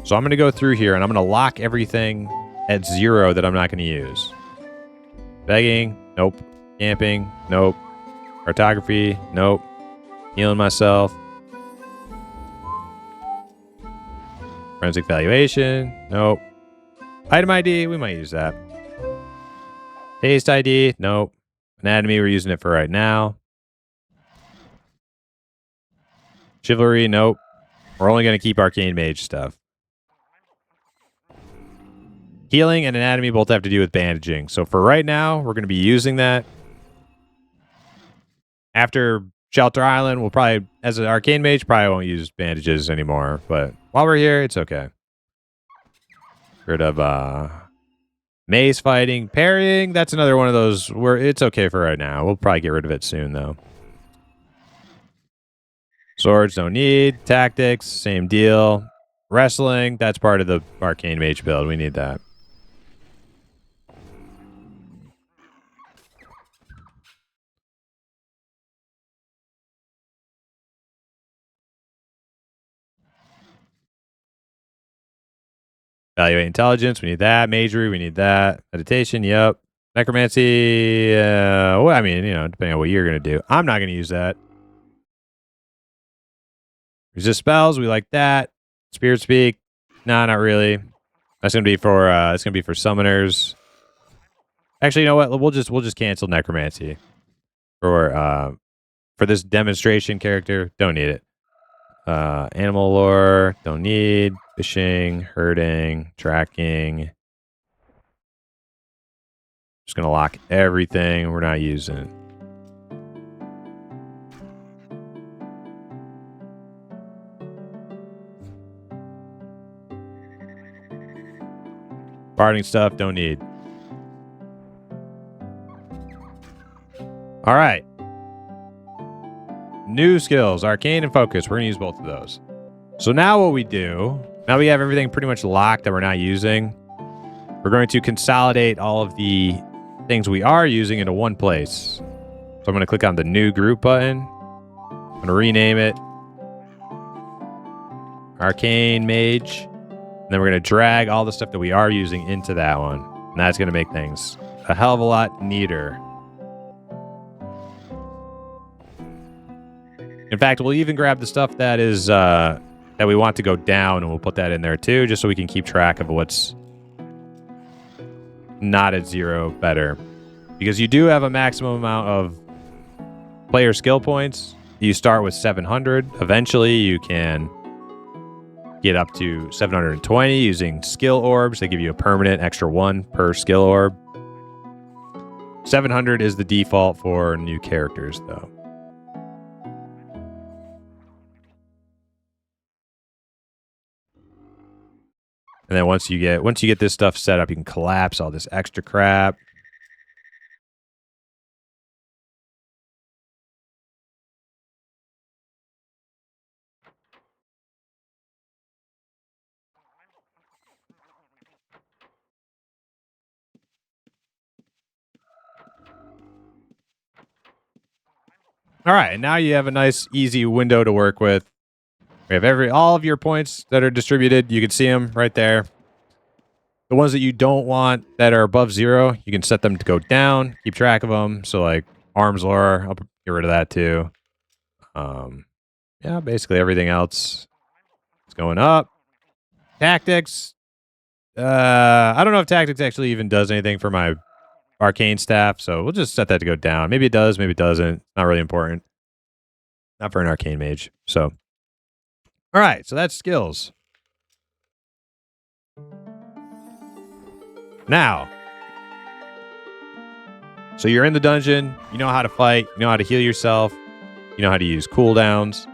So I'm going to go through here and I'm going to lock everything at 0 that I'm not going to use. Begging, nope. Camping, nope. Cartography, nope. Healing myself. Forensic valuation, nope. Item ID, we might use that. Taste ID, nope. Anatomy, we're using it for right now. Chivalry, nope. We're only going to keep arcane mage stuff. Healing and anatomy both have to do with bandaging. So for right now, we're going to be using that. After Shelter Island, we'll probably, as an arcane mage, probably won't use bandages anymore. But while we're here, it's okay. Rid of maze fighting. Parrying, that's another one of those where it's okay for right now. We'll probably get rid of it soon, though. Swords, no need. Tactics, same deal. Wrestling, that's part of the arcane mage build. We need that. Evaluate intelligence, we need that. Magery, we need that. Meditation, yep. Necromancy, well, I mean, you know, depending on what you're going to do. I'm not going to use that. Resist spells, we like that. Spirit speak, nah, not really. That's going to be for it's going to be for summoners. Actually, you know what? We'll just cancel necromancy for this demonstration character. Don't need it. Animal lore, don't need. Fishing, herding, tracking. Just gonna lock everything we're not using. Barding stuff, don't need. All right. New skills, arcane and focus. We're gonna use both of those. So now what we do, now we have everything pretty much locked that we're not using. We're going to consolidate all of the things we are using into one place. So I'm going to click on the new group button. I'm going to rename it Arcane Mage. And then we're going to drag all the stuff that we are using into that one. And that's going to make things a hell of a lot neater. In fact, we'll even grab the stuff that is that we want to go down, and we'll put that in there too, just so we can keep track of what's not at 0 better. Because you do have a maximum amount of player skill points. You start with 700. Eventually, you can get up to 720 using skill orbs. They give you a permanent extra 1 per skill orb. 700 is the default for new characters, though. And then once you get this stuff set up, you can collapse all this extra crap. All right, and now you have a nice, easy window to work with. We have all of your points that are distributed. You can see them right there. The ones that you don't want that are above 0, you can set them to go down. Keep track of them. So like arms lore, I'll get rid of that too. Yeah, basically everything else is going up. Tactics. I don't know if tactics actually even does anything for my arcane staff, so we'll just set that to go down. Maybe it does, maybe it doesn't. Not really important. Not for an arcane mage. So, all right, so that's skills. Now, so you're in the dungeon, you know how to fight, you know how to heal yourself, you know how to use cooldowns.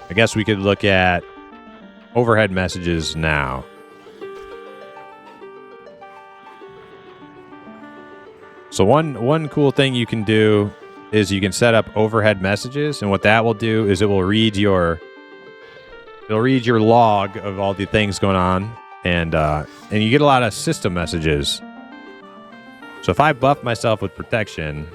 I guess we could look at overhead messages now. So one cool thing you can do is you can set up overhead messages, and what that will do is it will read your log of all the things going on, and you get a lot of system messages. So if I buff myself with protection,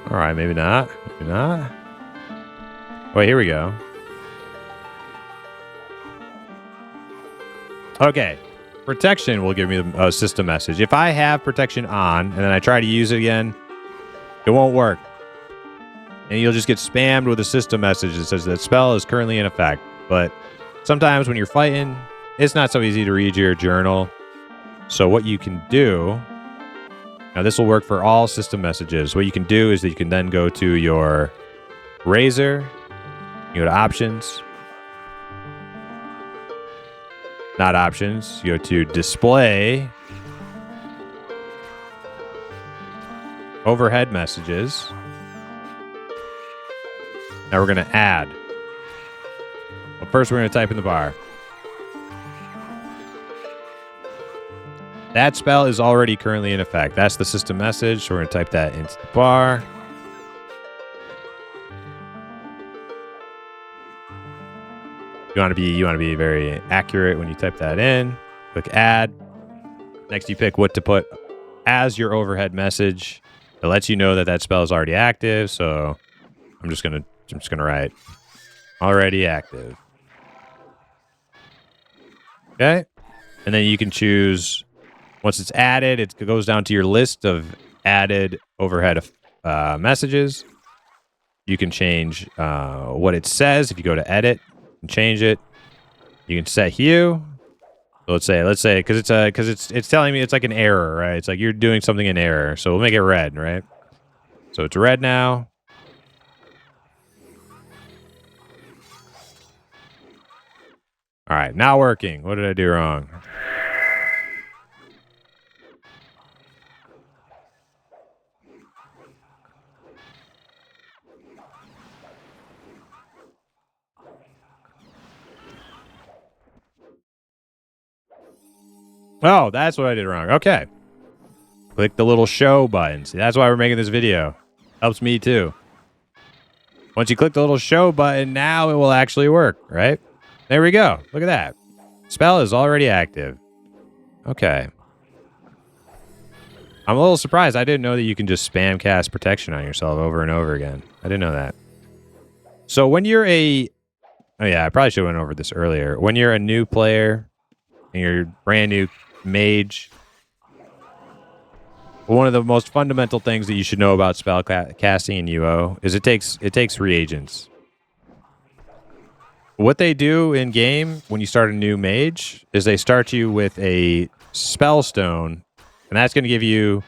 all right, maybe not. Maybe not. Wait, here we go. Okay. Protection will give me a system message. If I have protection on and then I try to use it again, it won't work. And you'll just get spammed with a system message that says that spell is currently in effect. But sometimes when you're fighting, it's not so easy to read your journal. So what you can do, now this will work for all system messages. What you can do is that you can then go to your Razor, you go to options, not options, you go to display, overhead messages. Now we're going to add. Well, first we're going to type in the bar. That spell is already currently in effect. That's the system message, so we're going to type that into the bar. You want to be very accurate when you type that in. Click add. Next you pick what to put as your overhead message. It lets you know that that spell is already active, so I'm just going to write already active. Okay? And then you can choose, once it's added, it goes down to your list of added overhead messages. You can change what it says. If you go to edit and change it, you can set hue. So let's say, because it's telling me it's like an error, right? It's like you're doing something in error. So we'll make it red, right? So it's red now. All right, now working. What did I do wrong? Oh, that's what I did wrong. Okay. Click the little show button. See, that's why we're making this video. Helps me too. Once you click the little show button, now it will actually work, right? There we go. Look at that. Spell is already active. Okay. I'm a little surprised. I didn't know that you can just spam cast protection on yourself over and over again. I didn't know that. So when you're a... Oh yeah, I probably should have went over this earlier. When you're a new player and you're a brand new mage, one of the most fundamental things that you should know about spell casting in UO is it takes reagents. What they do in game when you start a new mage is they start you with a spell stone, and that's going to give you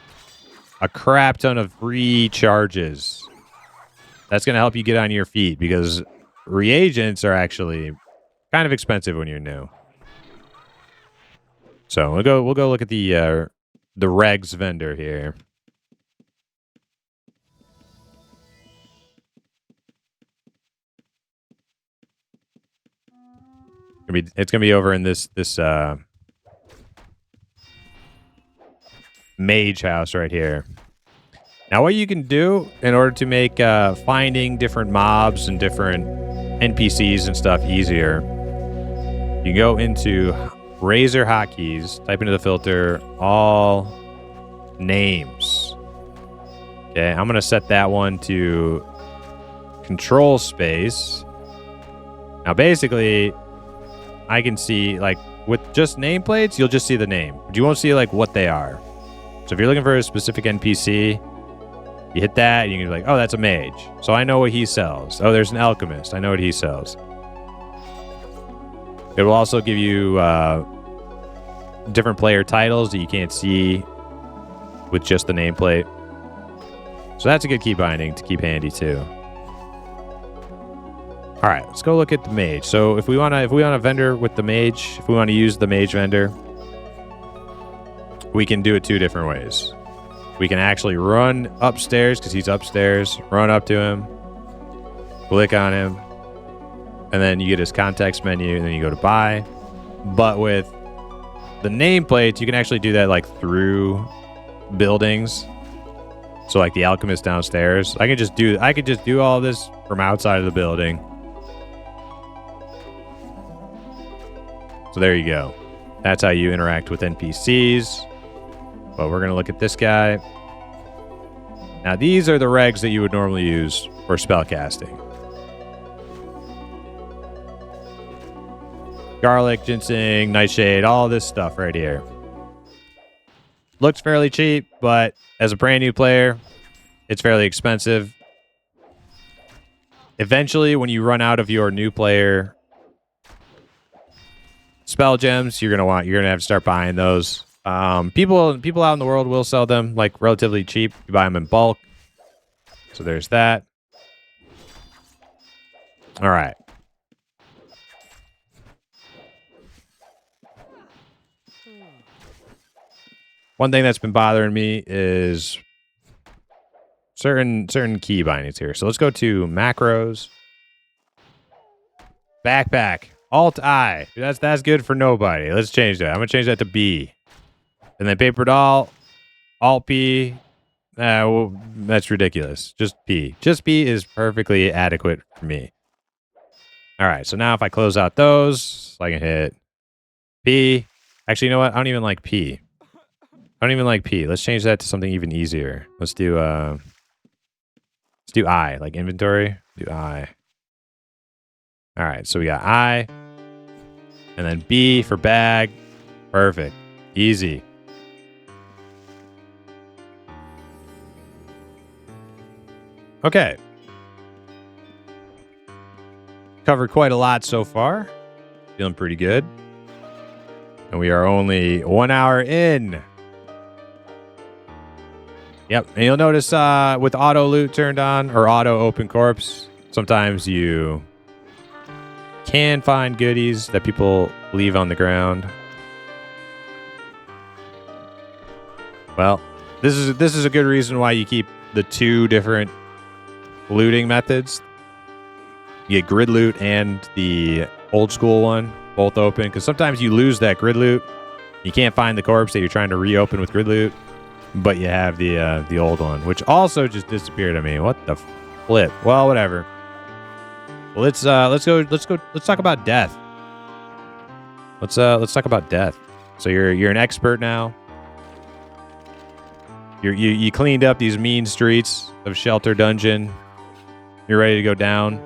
a crap ton of free charges. That's going to help you get on your feet because reagents are actually kind of expensive when you're new. So we'll go look at the regs vendor here. It's gonna be over in this mage house right here. Now, what you can do in order to make finding different mobs and different NPCs and stuff easier, you can go into Razor hotkeys, type into the filter all names. Okay, I'm gonna set that one to control space. Now, basically, I can see, like, with just nameplates, you'll just see the name, but you won't see, like, what they are. So if you're looking for a specific NPC, you hit that, and you can be like, oh, that's a mage. So I know what he sells. Oh, there's an alchemist. I know what he sells. It will also give you different player titles that you can't see with just the nameplate. So that's a good key binding to keep handy, too. All right, let's go look at the mage. So if we want a vendor with the mage, if we want to use the mage vendor, we can do it two different ways. We can actually run upstairs because he's upstairs, run up to him, click on him, and then you get his context menu, and then you go to buy. But with the nameplates, you can actually do that like through buildings. So like the alchemist downstairs, I could just do all this from outside of the building. So there you go. That's how you interact with NPCs. But we're going to look at this guy. Now, these are the regs that you would normally use for spellcasting. Garlic, ginseng, nightshade, all this stuff right here. Looks fairly cheap, but as a brand new player, it's fairly expensive. Eventually, when you run out of your new player spell gems, you're gonna have to start buying those. People out in the world will sell them like relatively cheap. You buy them in bulk. So there's that. All right. One thing that's been bothering me is certain key bindings here. So let's go to macros. Backpack. Alt I. That's good for nobody. Let's change that. I'm gonna change that to B. And then paper doll. Alt P. Well, that's ridiculous. Just P. Just P is perfectly adequate for me. All right. So now if I close out those, I can hit P. Actually, you know what? I don't even like P. I don't even like P. Let's change that to something even easier. Let's do I, like inventory. Do I. All right, so we got I, and then B for bag. Perfect. Easy. Okay. Covered quite a lot so far. Feeling pretty good. And we are only 1 hour in. Yep, and you'll notice with auto loot turned on, or auto open corpse, sometimes you can find goodies that people leave on the ground. Well, this is a good reason why you keep the 2 different looting methods. You get grid loot and the old school one, both open, because sometimes you lose that grid loot. You can't find the corpse that you're trying to reopen with grid loot. But you have the old one, which also just disappeared on me. What the flip? Well, whatever. Well, let's talk about death. Let's talk about death. So you're an expert now. You cleaned up these mean streets of Shelter Dungeon. You're ready to go down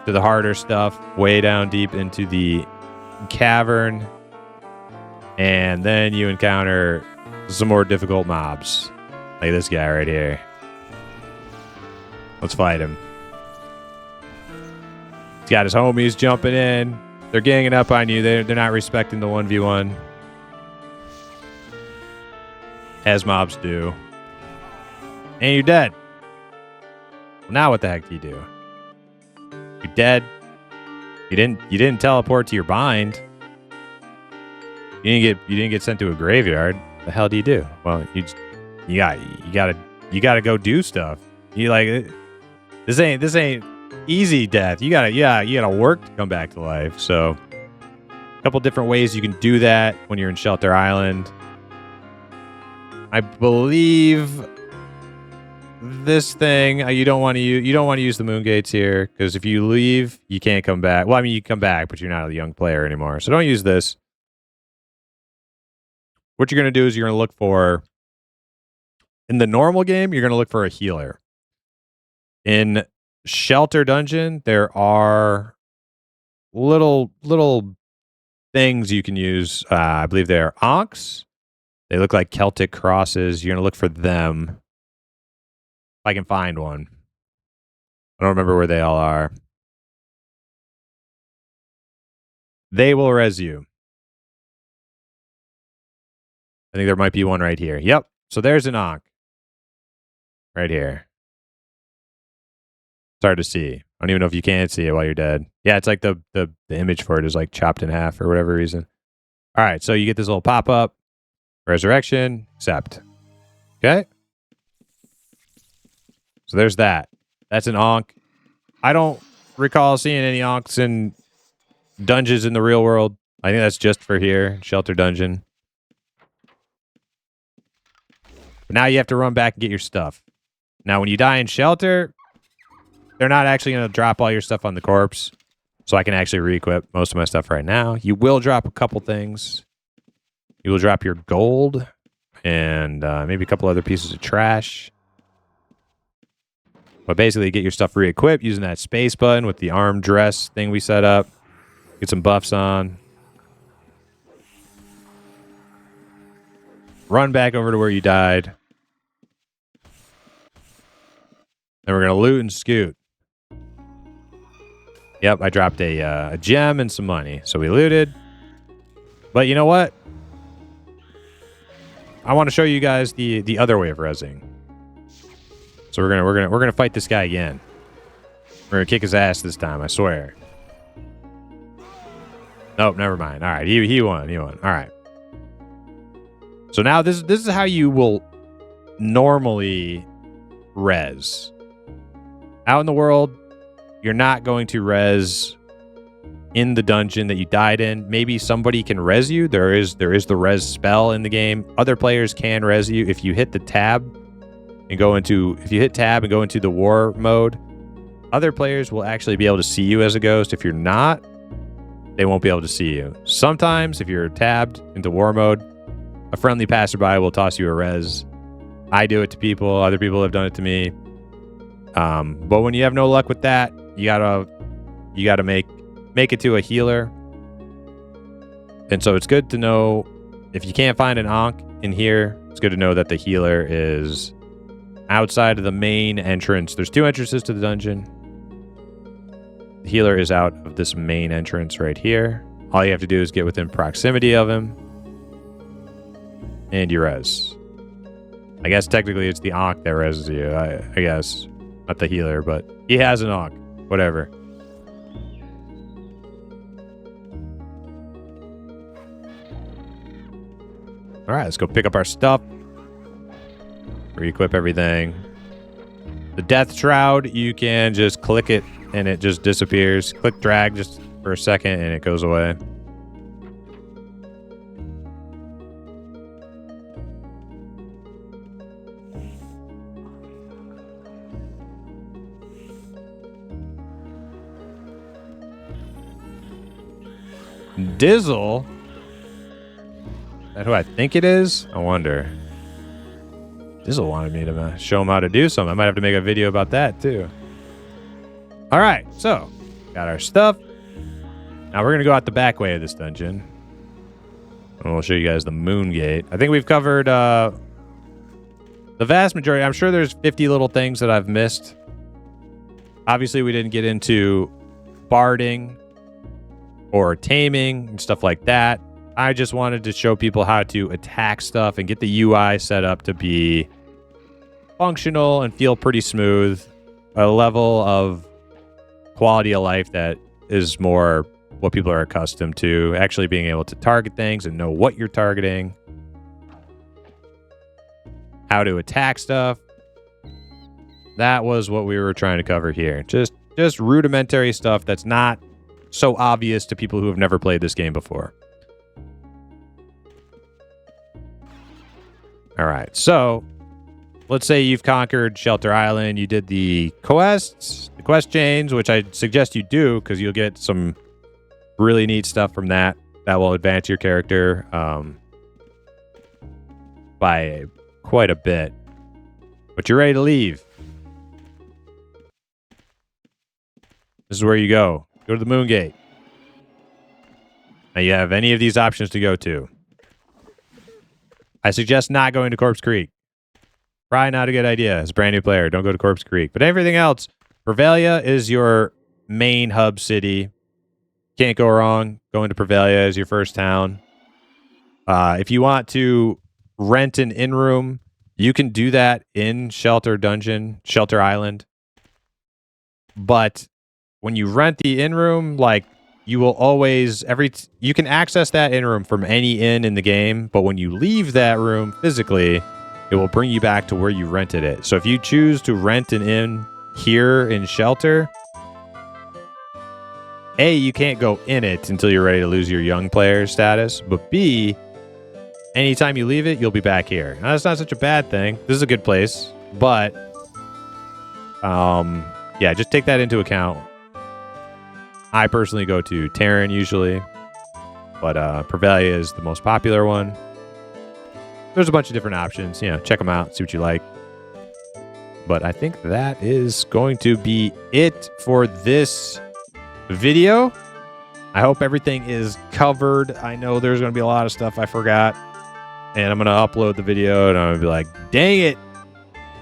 to the harder stuff, way down deep into the cavern, and then you encounter some more difficult mobs, like this guy right here. Let's fight him. He's got his homies jumping in. They're ganging up on you. They're not respecting the 1v1. As mobs do. And you're dead. Well, now what the heck do you do? You're dead. You didn't teleport to your bind. You didn't get sent to a graveyard. The hell do you do? Well, you gotta go do stuff. You like this ain't easy death. You gotta work to come back to life. So a couple different ways you can do that when you're in Shelter Island. I believe this thing you don't want to use the moon gates here, because if you leave, you can't come back. Well, I mean you come back, but you're not a young player anymore. So don't use this. What you're going to do is you're going to look for, in the normal game, you're going to look for a healer. In Shelter Dungeon, there are little things you can use. I believe they are Ankhs. They look like Celtic crosses. You're going to look for them. If I can find one. I don't remember where they all are. They will res you. I think there might be one right here. Yep. So there's an Ankh. Right here. It's hard to see. I don't even know if you can see it while you're dead. Yeah, it's like the image for it is like chopped in half for whatever reason. All right, so you get this little pop-up. Resurrection. Accept. Okay. So there's that. That's an Ankh. I don't recall seeing any Ankhs in dungeons in the real world. I think that's just for here. Shelter Dungeon. But now you have to run back and get your stuff. Now, when you die in Shelter, they're not actually going to drop all your stuff on the corpse. So I can actually re-equip most of my stuff right now. You will drop a couple things. You will drop your gold and maybe a couple other pieces of trash. But basically, get your stuff re-equipped using that space button with the arm dress thing we set up. Get some buffs on. Run back over to where you died. Then we're going to loot and scoot. Yep, I dropped a gem and some money. So we looted. But you know what? I want to show you guys the other way of rezzing. So we're gonna fight this guy again. We're gonna kick his ass this time, I swear. Nope, never mind. All right, he won. He won. All right. So now this is how you will normally res. Out in the world, you're not going to res in the dungeon that you died in. Maybe somebody can res you. There is the res spell in the game. Other players can res you if you hit the tab and go into the war mode. Other players will actually be able to see you as a ghost. If you're not, they won't be able to see you. Sometimes if you're tabbed into war mode, a friendly passerby will toss you a res. I do it to people. Other people have done it to me. But when you have no luck with that, you gotta make it to a healer. And so it's good to know if you can't find an Ankh in here, it's good to know that the healer is outside of the main entrance. There's 2 entrances to the dungeon. The healer is out of this main entrance right here. All you have to do is get within proximity of him. And you res. I guess technically it's the Ankh that reses you. I guess. Not the healer, but he has an Ankh. Whatever. Alright, let's go pick up our stuff. Re-equip everything. The Death Shroud, you can just click it and it just disappears. Click drag just for a second and it goes away. Dizzle? Is that who I think it is? I wonder. Dizzle wanted me to show him how to do something. I might have to make a video about that too. All right, so got our stuff. Now we're going to go out the back way of this dungeon. And we'll show you guys the moon gate. I think we've covered the vast majority. I'm sure there's 50 little things that I've missed. Obviously, we didn't get into barding or taming and stuff like that. I just wanted to show people how to attack stuff and get the UI set up to be functional and feel pretty smooth. A level of quality of life that is more what people are accustomed to. Actually being able to target things and know what you're targeting. How to attack stuff. That was what we were trying to cover here. Just rudimentary stuff that's not so obvious to people who have never played this game before. All right, so let's say you've conquered Shelter Island. You did the quests, the quest chains, which I suggest you do because you'll get some really neat stuff from that. That will advance your character by quite a bit. But you're ready to leave. This is where you go. Go to the Moon Gate. Now you have any of these options to go to. I suggest not going to Corpse Creek. Probably not a good idea as a brand new player. Don't go to Corpse Creek. But everything else, Revelia is your main hub city. Can't go wrong going to Revelia as your first town. If you want to rent an in-room, you can do that in Shelter Island. But when you rent the in-room, like, you will always, you can access that in-room from any inn in the game, but when you leave that room physically, it will bring you back to where you rented it. So if you choose to rent an inn here in Shelter, A, you can't go in it until you're ready to lose your young player status, but B, anytime you leave it, you'll be back here. Now, that's not such a bad thing. This is a good place, but yeah, just take that into account. I personally go to Terran usually, but Revelia is the most popular one. There's a bunch of different options. You know, check them out, see what you like. But I think that is going to be it for this video. I hope everything is covered. I know there's going to be a lot of stuff I forgot. And I'm going to upload the video and I'm going to be like, dang it.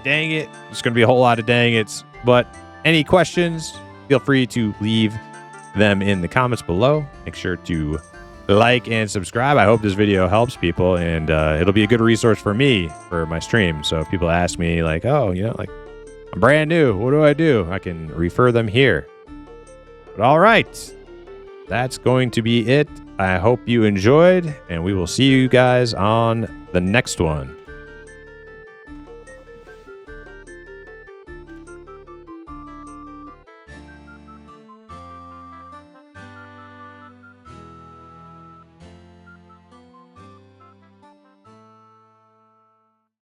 Dang it. There's going to be a whole lot of dang it's. But any questions, feel free to leave them in the comments below. Make sure to like and subscribe. I hope this video helps people, and it'll be a good resource for me for my stream. So if people ask me like, oh, you know, like I'm brand new, what do I do? I can refer them here. But all right, that's going to be it. I hope you enjoyed, and we will see you guys on the next one.